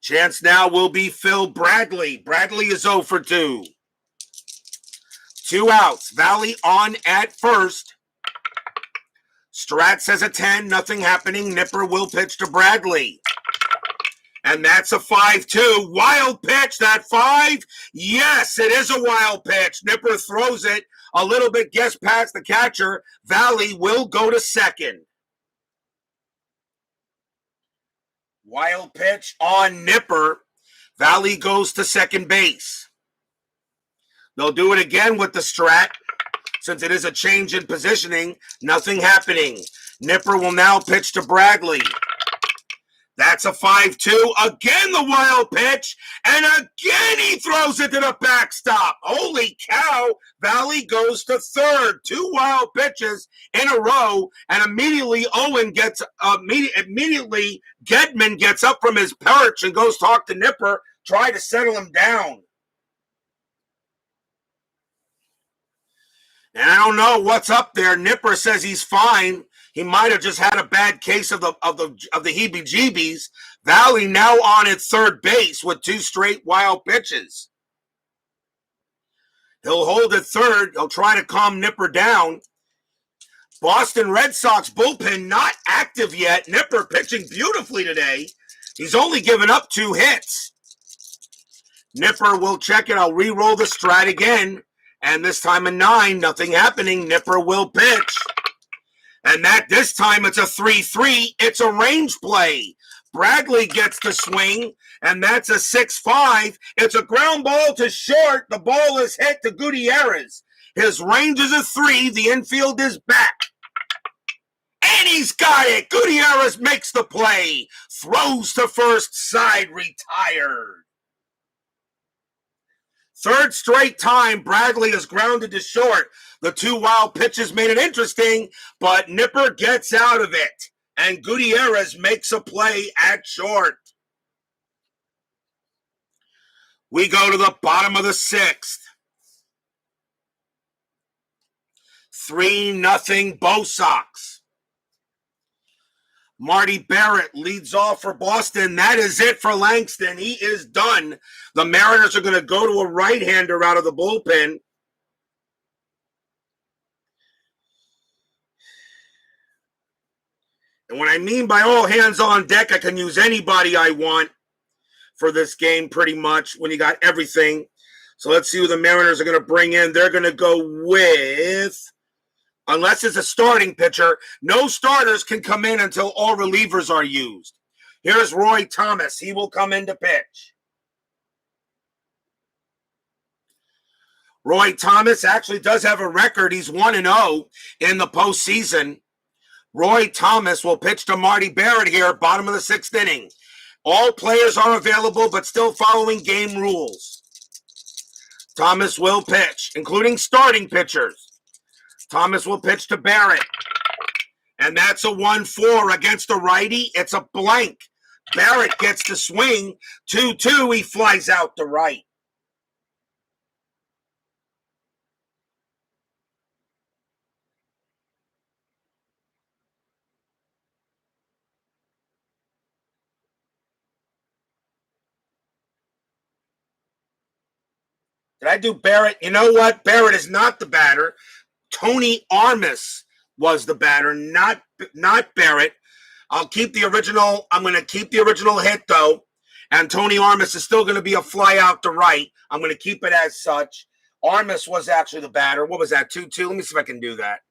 Chance now will be Phil Bradley. Bradley is 0 for 2. 2 outs. Valley on at first. Strat says a 10. Nothing happening. Nipper will pitch to Bradley. And that's a 5-2. Wild pitch, that 5. Yes, it is a wild pitch. Nipper throws it a little bit, gets past the catcher. Valley will go to second. Wild pitch on Nipper. Valley goes to second base. They'll do it again with the strat. Since it is a change in positioning, nothing happening. Nipper will now pitch to Bradley. That's a 5-2. Again, the wild pitch. And again, he throws it to the backstop. Holy cow. Valley goes to third. 2 wild pitches in a row. And immediately Gedman gets up from his perch and goes talk to Nipper, try to settle him down. And I don't know what's up there. Nipper says he's fine. He might have just had a bad case of the heebie-jeebies. Valley now on at third base with 2 straight wild pitches. He'll hold at third. He'll try to calm Nipper down. Boston Red Sox bullpen not active yet. Nipper pitching beautifully today. He's only given up 2 hits. Nipper will check it. I'll re-roll the strat again. And this time a 9, nothing happening. Nipper will pitch. And this time it's a 3-3. It's a range play. Bradley gets the swing, and that's a 6-5. It's a ground ball to short. The ball is hit to Gutierrez. His range is a 3. The infield is back. And he's got it. Gutierrez makes the play. Throws to first, side, retired. Third straight time, Bradley is grounded to short. The 2 wild pitches made it interesting, but Nipper gets out of it. And Gutierrez makes a play at short. We go to the bottom of the 6th. 3-0 Bo Sox. Marty Barrett leads off for Boston. That is it for Langston. He is done. The Mariners are going to go to a right-hander out of the bullpen. And what I mean by all hands on deck, I can use anybody I want for this game pretty much when you got everything. So let's see who the Mariners are going to bring in. They're going to go with, unless it's a starting pitcher, no starters can come in until all relievers are used. Here's Roy Thomas. He will come in to pitch. Roy Thomas actually does have a record. He's 1-0 in the postseason. Roy Thomas will pitch to Marty Barrett here, bottom of the 6th inning. All players are available, but still following game rules. Thomas will pitch, including starting pitchers. Thomas will pitch to Barrett. And that's a 1-4 against a righty. It's a blank. Barrett gets the swing. 2-2. He flies out to right. Did I do Barrett? You know what? Barrett is not the batter. Tony Armas was the batter, not Barrett. I'll keep the original. I'm going to keep the original hit, though. And Tony Armas is still going to be a fly out to right. I'm going to keep it as such. Armas was actually the batter. What was that, 2-2? Let me see if I can do that.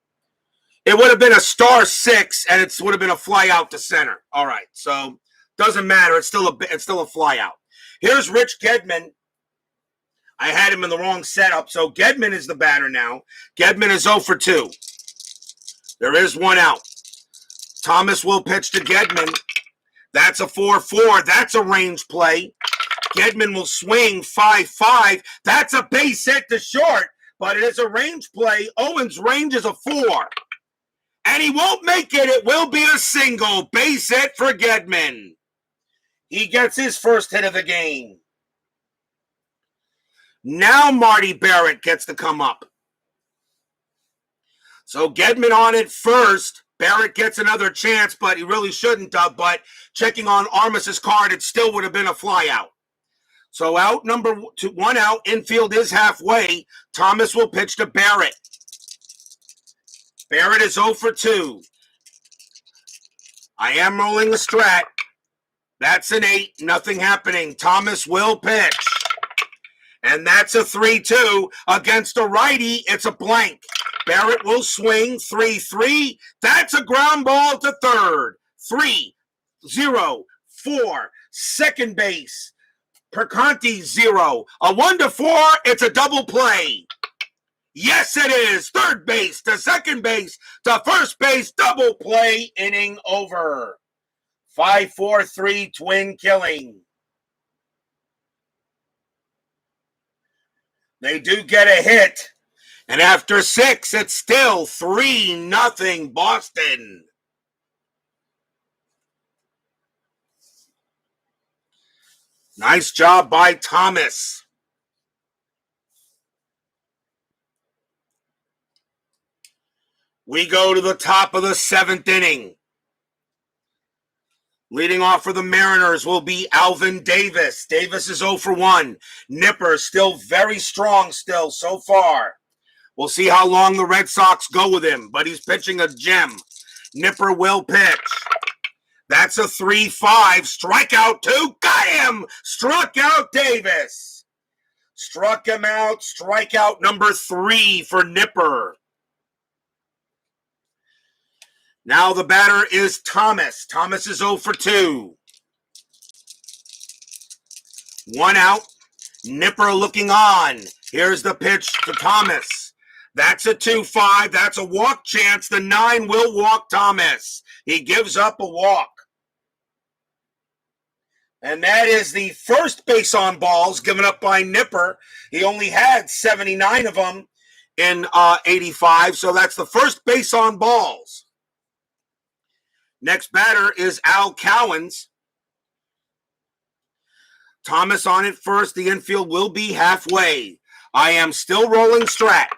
It would have been a star 6, and it would have been a fly out to center. All right, so doesn't matter. It's still a fly out. Here's Rich Gedman. I had him in the wrong setup, so Gedman is the batter now. Gedman is 0 for 2. There is 1 out. Thomas will pitch to Gedman. That's a 4-4. That's a range play. Gedman will swing 5-5. That's a base hit to short, but it is a range play. Owen's range is a 4. And he won't make it. It will be a single. Base hit for Gedman. He gets his first hit of the game. Now Marty Barrett gets to come up. So Gedman on it first. Barrett gets another chance, but he really shouldn't have. But checking on Armas's card, it still would have been a fly out. So out number 1 out. Infield is halfway. Thomas will pitch to Barrett. Barrett is 0 for 2. I am rolling the strat. That's an 8. Nothing happening. Thomas will pitch. And that's a 3-2 against a righty. It's a blank. Barrett will swing 3-3. That's a ground ball to third. 3-0-4. Second base. Perconti 0. A 1-4. It's a double play. Yes, it is. Third base to second base to first base. Double play. Inning over. 5-4-3 twin killing. They do get a hit. And after 6, it's still 3-0 Boston. Nice job by Thomas. We go to the top of the 7th inning. Leading off for the Mariners will be Alvin Davis. Davis is 0 for 1. Nipper still very strong still so far. We'll see how long the Red Sox go with him, but he's pitching a gem. Nipper will pitch. That's a 3-5. Strikeout 2. Got him! Struck out Davis. Struck him out. Strikeout number 3 for Nipper. Now the batter is Thomas. Thomas is 0 for 2. 1 out. Nipper looking on. Here's the pitch to Thomas. That's a 2-5. That's a walk chance. The 9 will walk Thomas. He gives up a walk. And that is the first base on balls given up by Nipper. He only had 79 of them in 85, so that's the first base on balls. Next batter is Al Cowens. Thomas on it first. The infield will be halfway. I am still rolling Strat,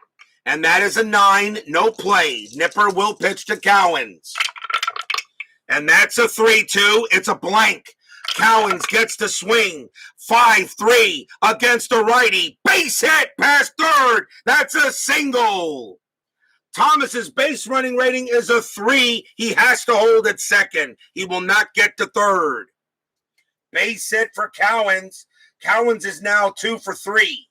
and that is a 9, no play. Nipper will pitch to Cowens. And that's a 3-2. It's a blank. Cowens gets to swing. 5-3 against a righty. Base hit past third. That's a single. Thomas's base running rating is a 3. He has to hold at second. He will not get to third. Base hit for Cowens. Cowens is now 2 for 3.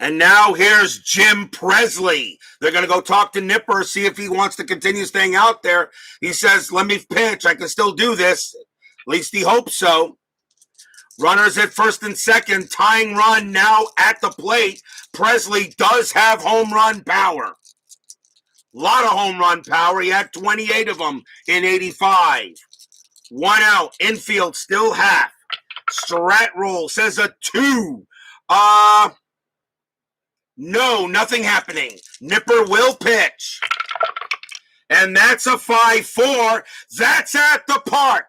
And now here's Jim Presley. They're going to go talk to Nipper, see if he wants to continue staying out there. He says, let me pitch. I can still do this. At least he hopes so. Runners at first and second. Tying run now at the plate. Presley does have home run power. A lot of home run power. He had 28 of them in 85. 1 out. Infield still half. Strat roll says a 2. No, nothing happening. Nipper will pitch. And that's a 5-4. That's at the park.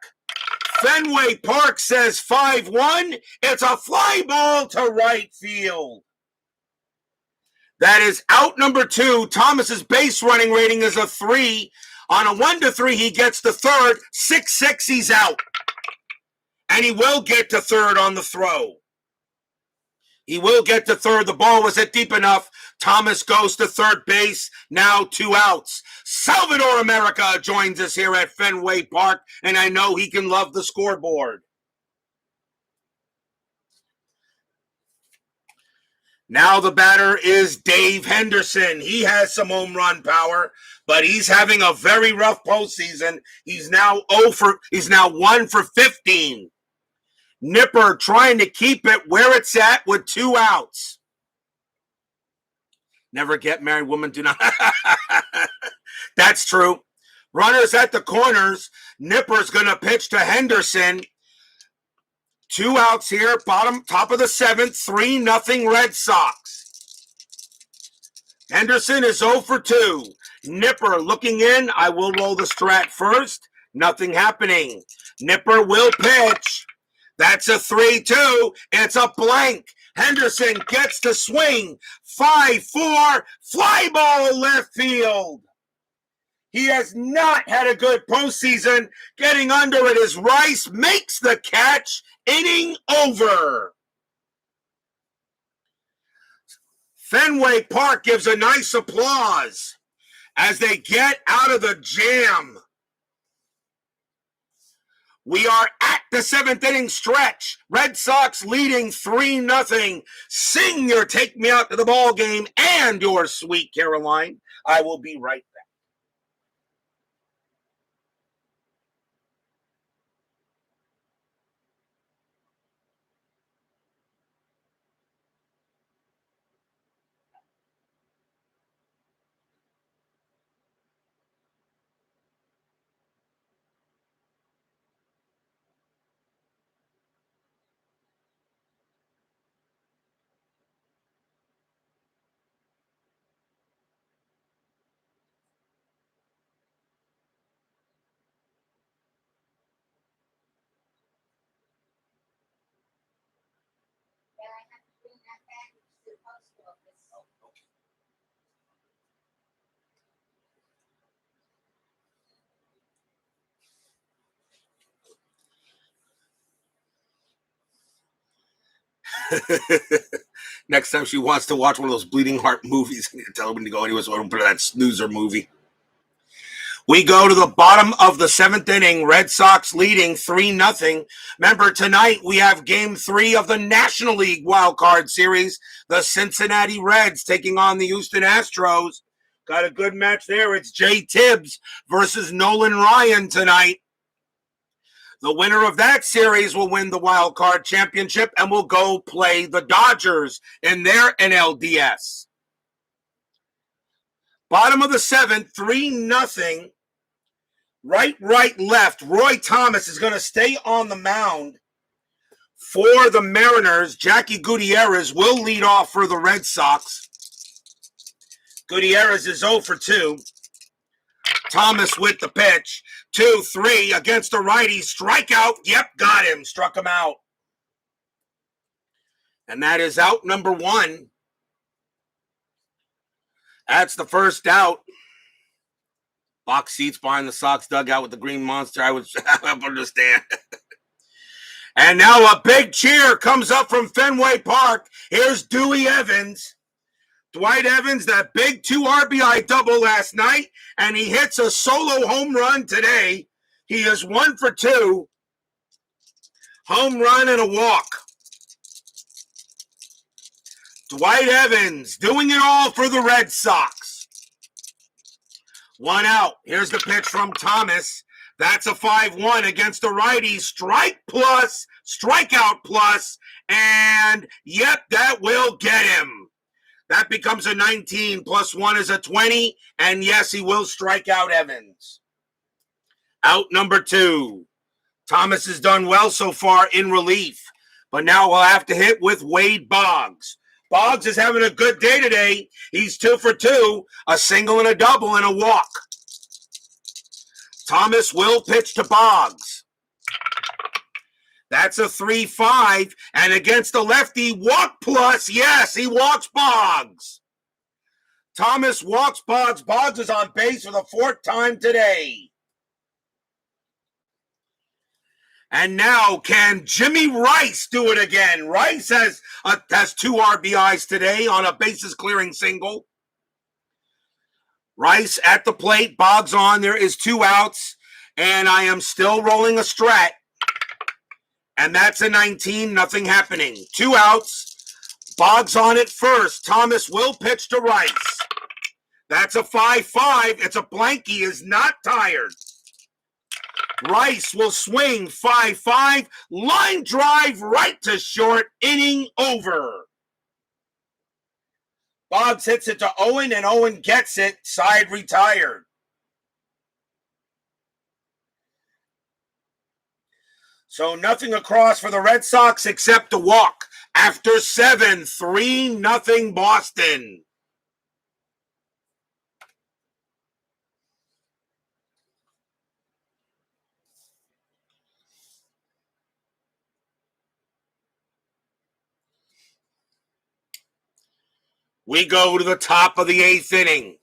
Fenway Park says 5-1. It's a fly ball to right field. That is out number 2. Thomas's base running rating is a 3. On a 1-3, he gets to third. 6-6, he's out. And he will get to third on the throw. He will get to third. The ball wasn't deep enough. Thomas goes to third base. Now 2 outs. Salvador America joins us here at Fenway Park, and I know he can love the scoreboard. Now the batter is Dave Henderson. He has some home run power, but he's having a very rough postseason. He's now 1 for 15. Nipper trying to keep it where it's at with 2 outs. Never get married, women do not. That's true. Runners at the corners. Nipper's going to pitch to Henderson. 2 outs here, top of the 7th, 3-0 Red Sox. Henderson is 0 for 2. Nipper looking in. I will roll the Strat first. Nothing happening. Nipper will pitch. That's a 3-2. It's a blank. Henderson gets to swing. 5-4. Fly ball left field. He has not had a good postseason. Getting under it is Rice. Makes the catch. Inning over. Fenway Park gives a nice applause as they get out of the jam. We are at the 7th inning stretch. Red Sox leading 3-0. Sing your Take Me Out to the Ball Game and your Sweet Caroline. I will be right back. Next time she wants to watch one of those bleeding heart movies, I need to tell her when to go anyway, so I don't put her that snoozer movie. We go to the bottom of the seventh inning. Red Sox leading 3-0. Remember, tonight we have Game 3 of the National League Wild Card Series. The Cincinnati Reds taking on the Houston Astros. Got a good match there. It's Jay Tibbs versus Nolan Ryan tonight. The winner of that series will win the Wild Card Championship and will go play the Dodgers in their NLDS. Bottom of the seventh, 3-0. Right, left. Roy Thomas is going to stay on the mound for the Mariners. Jackie Gutierrez will lead off for the Red Sox. Gutierrez is 0 for 2. Thomas with the pitch. 2-3 against the righty. Strikeout. Yep, got him. Struck him out. And that is out number 1. That's the first out. Box seats behind the Sox dugout with the green monster. I would understand. And now a big cheer comes up from Fenway Park. Here's Dewey Evans. Dwight Evans, that big 2 RBI double last night, and he hits a solo home run today. He is 1 for 2. Home run and a walk. Dwight Evans doing it all for the Red Sox. 1 out. Here's the pitch from Thomas. That's a 5-1 against the righty. Strike plus, strikeout plus, and yep, that will get him. That becomes a 19, plus 1 is a 20, and yes, he will strike out Evans. Out number 2. Thomas has done well so far in relief, but now we'll have to hit with Wade Boggs. Boggs is having a good day today. He's 2 for 2, a single and a double and a walk. Thomas will pitch to Boggs. That's a 3-5, and against the lefty, walk plus, yes, he walks Boggs. Thomas walks Boggs. Boggs is on base for the 4th time today. And now, can Jimmy Rice do it again? Rice has 2 RBIs today on a bases-clearing single. Rice at the plate, Boggs on. There is 2 outs, and I am still rolling a strat. And that's a 19, nothing happening. 2 outs. Boggs on it first. Thomas will pitch to Rice. That's a 5-5. It's a blank. He is not tired. Rice will swing 5-5. Line drive right to short. Inning over. Boggs hits it to Owen, and Owen gets it. Side retired. So nothing across for the Red Sox except a walk. After 7, 3-0 Boston. We go to the top of the 8th inning.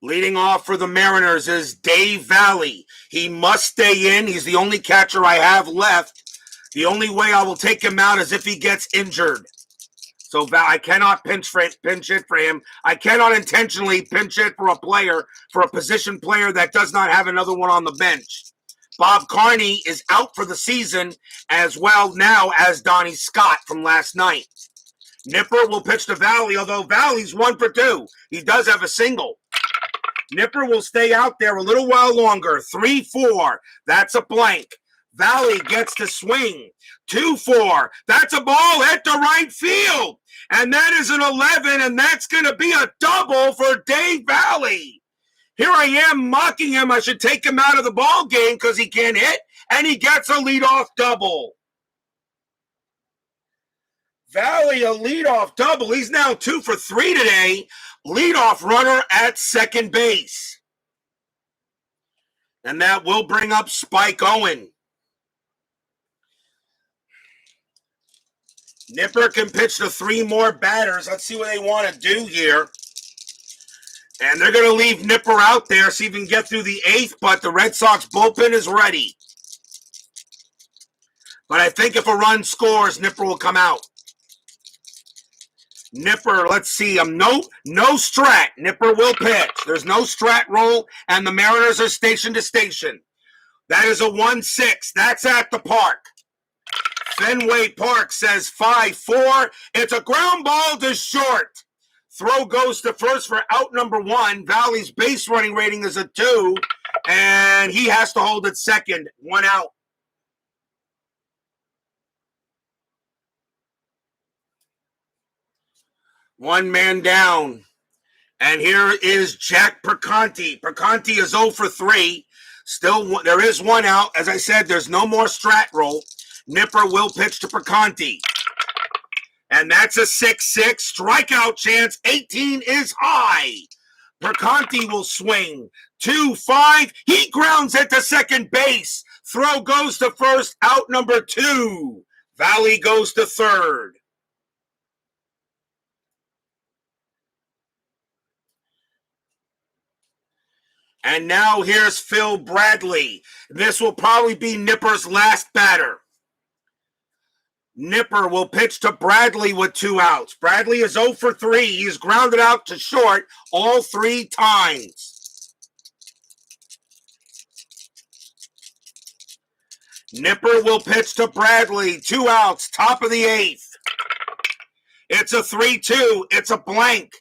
Leading off for the Mariners is Dave Valley. He must stay in. He's the only catcher I have left. The only way I will take him out is if he gets injured. So I cannot pinch it for him. I cannot intentionally pinch it for a position player that does not have another one on the bench. Bob Carney is out for the season as well now as Donnie Scott from last night. Nipper will pitch to Valley, although Valley's 1 for 2. He does have a single. Nipper will stay out there a little while longer. 3-4. That's a blank. Valley gets to swing. 2-4. That's a ball hit to right field. And that is an 11, and that's going to be a double for Dave Valley. Here I am mocking him. I should take him out of the ball game because he can't hit, and he gets a leadoff double. Valley, a leadoff double. He's now 2 for 3 today. Leadoff runner at second base. And that will bring up Spike Owen. Nipper can pitch to 3 more batters. Let's see what they want to do here. And they're going to leave Nipper out there, see if he can get through the 8th, but the Red Sox bullpen is ready. But I think if a run scores, Nipper will come out. Nipper, let's see. No strat. Nipper will pitch. There's no strat roll, and the Mariners are station to station. That is a 1-6. That's at the park. Fenway Park says 5-4. It's a ground ball to short. Throw goes to first for out number 1. Valley's base running rating is a 2, and he has to hold at second. 1 out. One man down. And here is Jack Perconti. Perconti is 0 for 3. Still, there is 1 out. As I said, there's no more strat roll. Nipper will pitch to Perconti. And that's a 6-6. Strikeout chance. 18 is high. Perconti will swing. 2-5. He grounds it to second base. Throw goes to first. Out number 2. Valley goes to third. And now here's Phil Bradley. This will probably be Nipper's last batter. Nipper will pitch to Bradley with 2 outs. Bradley is 0 for 3. He's grounded out to short all 3 times. Nipper will pitch to Bradley. 2 outs, top of the 8th. It's a 3-2. It's a blank.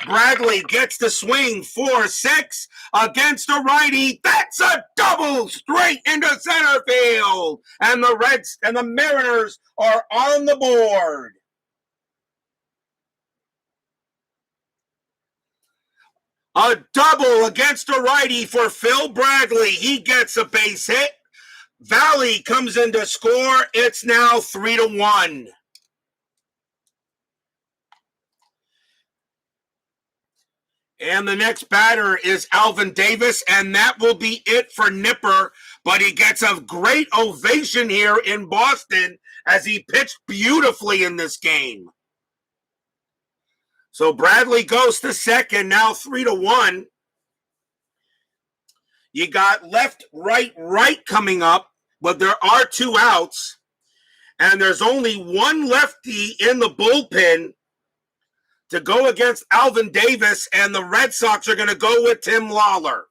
Bradley gets the swing. 4-6 against a righty. That's a double straight into center field. And the Reds and the Mariners are on the board. A double against a righty for Phil Bradley. He gets a base hit. Valley comes in to score. It's now 3-1. And the next batter is Alvin Davis, and that will be it for Nipper. But he gets a great ovation here in Boston as he pitched beautifully in this game. So Bradley goes to second, now 3-1. You got left, right coming up, but there are 2 outs. And there's only 1 lefty in the bullpen to go against Alvin Davis, and the Red Sox are going to go with Tim Lawler.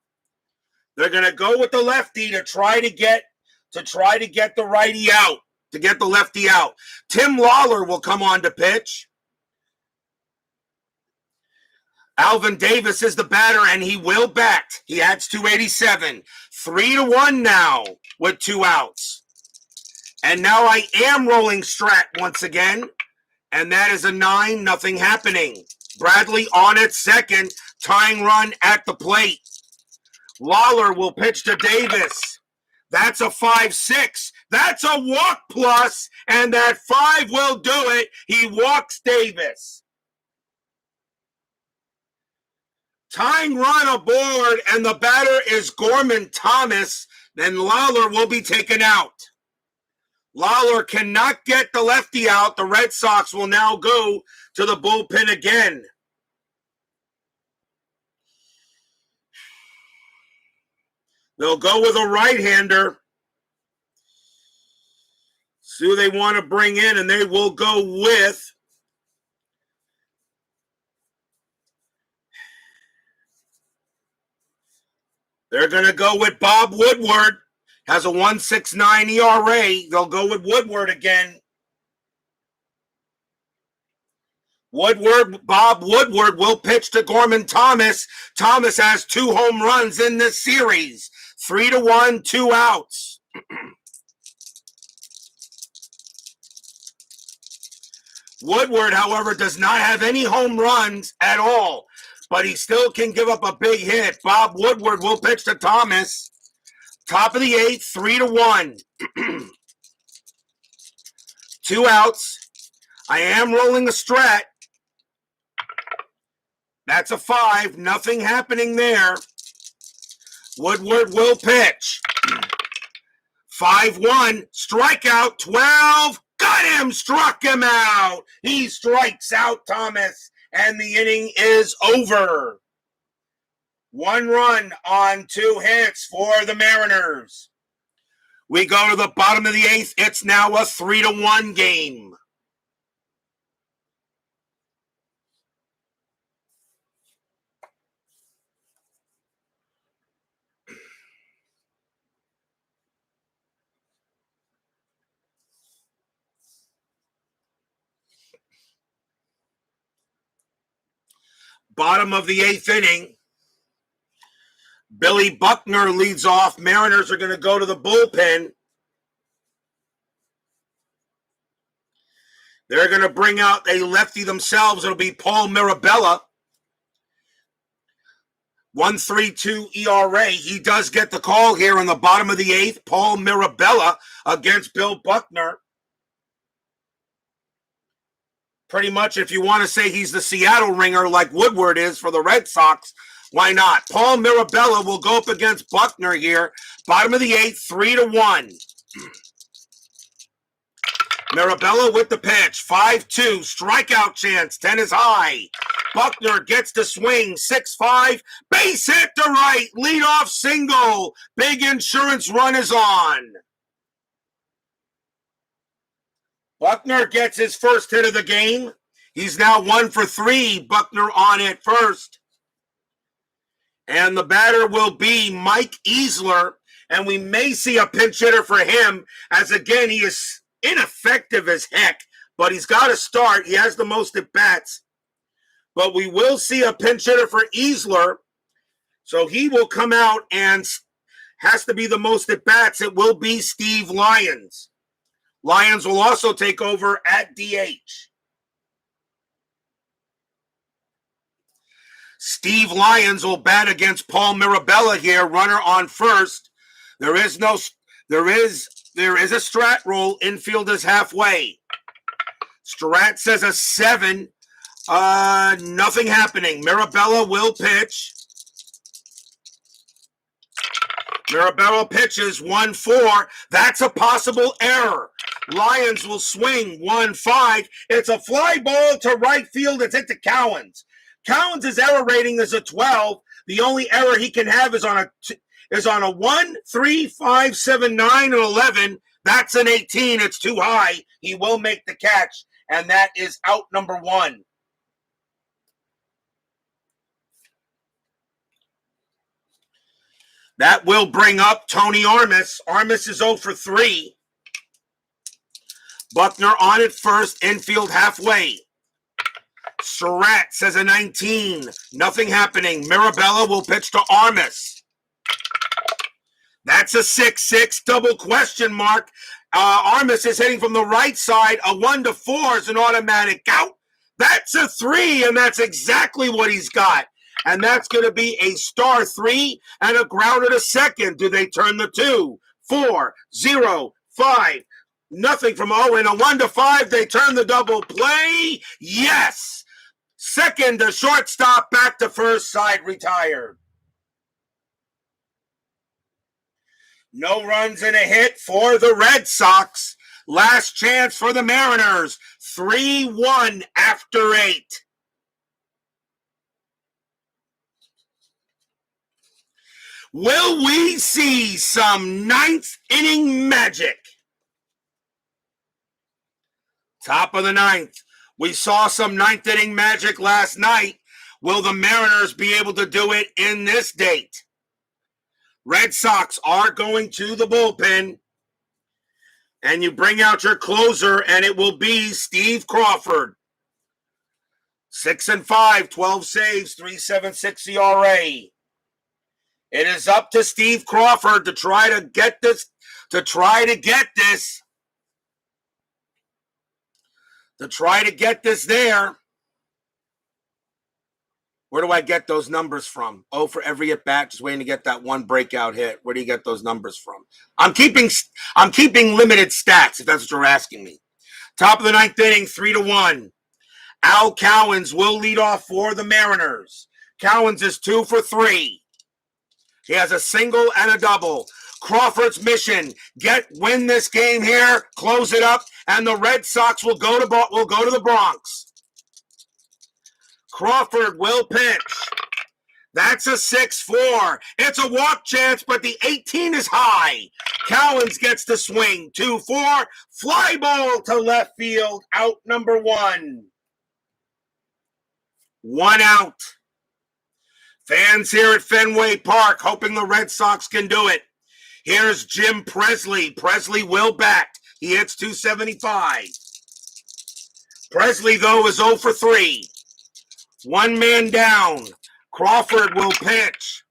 They're going to go with the lefty to try to get the righty out, to get the lefty out. Tim Lawler will come on to pitch. Alvin Davis is the batter, and he will bat. He adds 287. 3-1 now with 2 outs. And now I am rolling strat once again. And that is a 9, nothing happening. Bradley on at second, tying run at the plate. Lawler will pitch to Davis. That's a 5-6. That's a walk plus, and that 5 will do it. He walks Davis. Tying run aboard, and the batter is Gorman Thomas. Then Lawler will be taken out. Lawler cannot get the lefty out. The Red Sox will now go to the bullpen again. They'll go with a right-hander. See who they want to bring in, and they will go with they're going to go with Bob Woodward. Has a 1.69 ERA. They'll go with Woodward again. Bob Woodward will pitch to Gorman Thomas. Thomas has 2 home runs in this series. 3-1, 2 outs. Woodward, however, does not have any home runs at all, but he still can give up a big hit. Bob Woodward will pitch to Thomas. Top of the 8th, 3-1. 2 outs. I am rolling a strat. That's a 5. Nothing happening there. Woodward will pitch. 5-1. Strikeout. 12. Got him. Struck him out. He strikes out Thomas, and the inning is over. 1 run on 2 hits for the Mariners. We go to the bottom of the 8th. It's now a 3-1 game. Bottom of the 8th inning. Billy Buckner leads off. Mariners are going to go to the bullpen. They're going to bring out a lefty themselves. It'll be Paul Mirabella. 1.32 ERA. He does get the call here in the bottom of the 8th. Paul Mirabella against Bill Buckner. Pretty much, if you want to say he's the Seattle ringer like Woodward is for the Red Sox, why not? Paul Mirabella will go up against Buckner here. Bottom of the 8th, 3-1. Mirabella with the pitch. 5-2. Strikeout chance. 10 is high. Buckner gets the swing. 6-5. Base hit to right. Leadoff single. Big insurance run is on. Buckner gets his first hit of the game. He's now 1 for 3. Buckner on at first. And the batter will be Mike Easler. And we may see a pinch hitter for him, as again, he is ineffective as heck, but he's got to start. He has the most at bats. But we will see a pinch hitter for Easler. So he will come out and has to be the most at bats. It will be Steve Lyons. Lyons will also take over at DH. Steve Lyons will bat against Paul Mirabella here, runner on first. There is a strat roll. Infield is halfway. Strat says a 7. Nothing happening. Mirabella will pitch. Mirabella pitches 1-4. That's a possible error. Lyons will swing 1-5. It's a fly ball to right field. It's hit to Cowens. Cowens' error rating is a 12. The only error he can have is on a 1, 3, 5, 7, 9, and 11. That's an 18. It's too high. He will make the catch, and that is out number 1. That will bring up Tony Armas. Armas is 0 for 3. Buckner on at first, infield halfway. Surratt says a 19. Nothing happening. Mirabella will pitch to Armas. That's a 6-6 double question mark. Armas is hitting from the right side. A 1-4 is an automatic out. That's a 3, and that's exactly what he's got. And that's going to be a star 3 and a grounder to second. Do they turn the 2? 4, 0, 5. Nothing from Owen. A 1-5. They turn the double play. Yes. Second to shortstop. Back to first. Side retired. No runs and a hit for the Red Sox. Last chance for the Mariners. 3-1 after 8. Will we see some 9th inning magic? Top of the 9th. We saw some 9th inning magic last night. Will the Mariners be able to do it in this date? Red Sox are going to the bullpen. And you bring out your closer, and it will be Steve Crawford. 6-5, 12 saves, 3.76 ERA. It is up to Steve Crawford to try to get this there. Where do I get those numbers from? Oh, for every at bat, just waiting to get that one breakout hit. Where do you get those numbers from? I'm keeping limited stats, if that's what you're asking me. Top of the 9th inning, 3-1. Al Cowens will lead off for the Mariners. Cowens is 2 for 3. He has a single and a double. Crawford's mission: win this game here, close it up, and the Red Sox will go to the Bronx. Crawford will pitch. That's a 6-4. It's a walk chance, but the 18 is high. Cowens gets the swing. 2-4. Fly ball to left field. Out number 1. 1 out. Fans here at Fenway Park hoping the Red Sox can do it. Here's Jim Presley. Presley will bat. He hits 275. Presley, though, is 0 for 3. One man down. Crawford will pitch.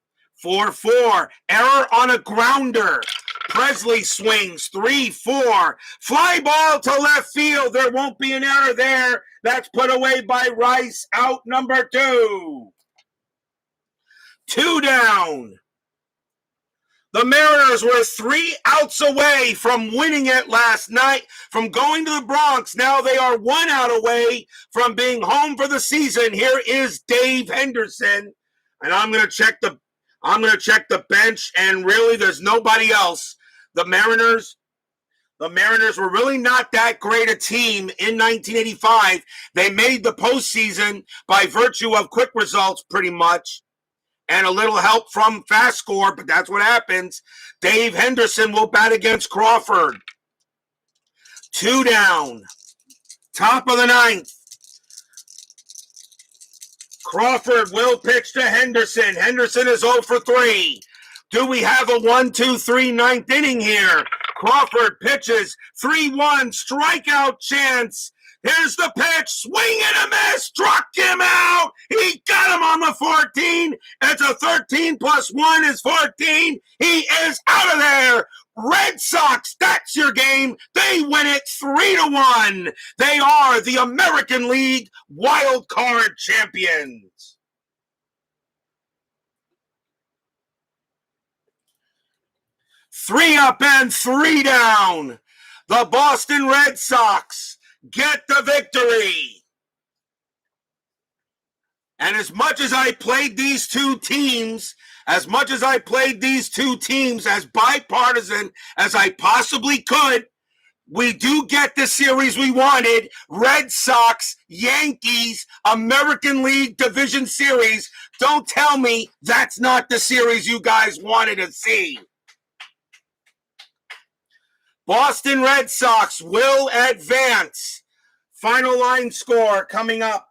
4-4. Error on a grounder. Presley swings. 3-4. Fly ball to left field. There won't be an error there. That's put away by Rice. Out number 2. 2 down. The Mariners were 3 outs away from winning it last night, from going to the Bronx. Now they are 1 out away from being home for the season. Here is Dave Henderson, and I'm going to check the bench, and really there's nobody else. The Mariners were really not that great a team in 1985. They made the postseason by virtue of quick results pretty much, and a little help from FastScore, but that's what happens. Dave Henderson will bat against Crawford. 2 down. Top of the 9th. Crawford will pitch to Henderson. Henderson is 0 for 3. Do we have a 1-2-3 9th inning here? Crawford pitches. 3-1 strikeout chance. Here's the pitch, swing and a miss, struck him out. He got him on the 14. It's a 13 plus 1 is 14. He is out of there. Red Sox, that's your game. They win it 3-1. They are the American League Wild Card champions. Three up and 3 down. The Boston Red Sox get the victory. And as much as I played these two teams as bipartisan as I possibly could, we do get the series we wanted. Red Sox, Yankees, American League Division Series. Don't tell me that's not the series you guys wanted to see. Boston Red Sox will advance. Final line score coming up.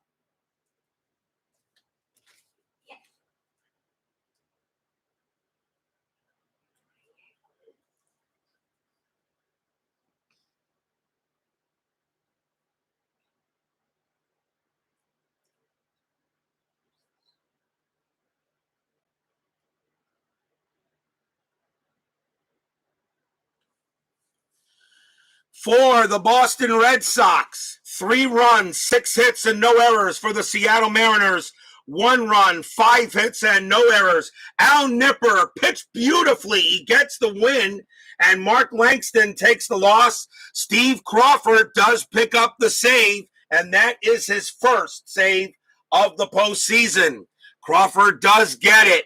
For the Boston Red Sox, 3 runs, 6 hits, and no errors. For the Seattle Mariners, 1 run, 5 hits, and no errors. Al Nipper pitched beautifully. He gets the win, and Mark Langston takes the loss. Steve Crawford does pick up the save, and that is his first save of the postseason. Crawford does get it.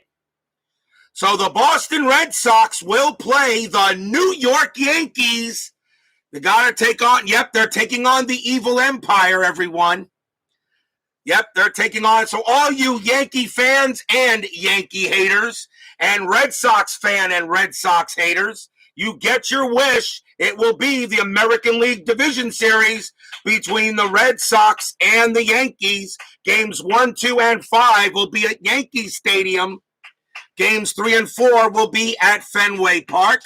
So the Boston Red Sox will play the New York Yankees. They got to take on, they're taking on the evil empire, everyone. They're taking on, so all you Yankee fans and Yankee haters and Red Sox fan and Red Sox haters, you get your wish. It will be the American League Division Series between the Red Sox and the Yankees. Games 1, 2, and 5 will be at Yankee Stadium. Games 3 and 4 will be at Fenway Park.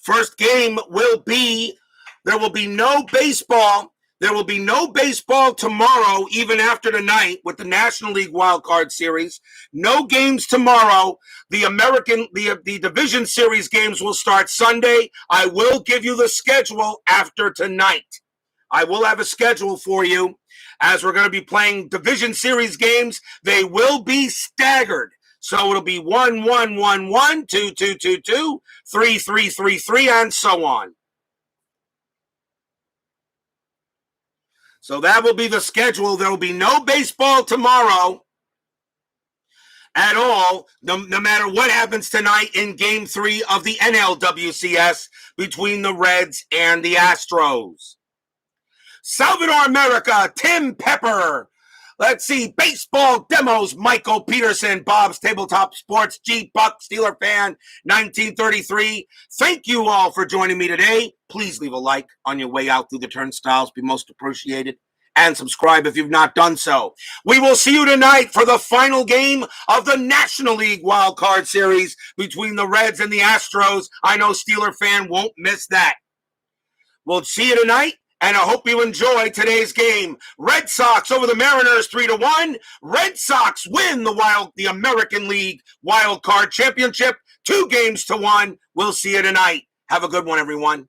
First game will be, there will be no baseball. There will be no baseball tomorrow, even after tonight, with the National League Wild Card Series. No games tomorrow. The Division Series games will start Sunday. I will give you the schedule after tonight. I will have a schedule for you as we're going to be playing Division Series games. They will be staggered. So it'll be 1-1-1-1, 2-2-2-2, 3-3-3-3, and so on. So that will be the schedule. There will be no baseball tomorrow at all, no matter what happens tonight in Game 3 of the NLWCS between the Reds and the Astros. Salvador America, Tim Pepper. Let's see, Baseball Demos, Michael Peterson, Bob's Tabletop Sports, G. Buck, Steeler Fan, 1933. Thank you all for joining me today. Please leave a like on your way out through the turnstiles. Be most appreciated. And subscribe if you've not done so. We will see you tonight for the final game of the National League Wild Card Series between the Reds and the Astros. I know Steeler Fan won't miss that. We'll see you tonight. And I hope you enjoy today's game. Red Sox over the Mariners 3-1. Red Sox win the American League Wild Card Championship 2-1. We'll see you tonight. Have a good one, everyone.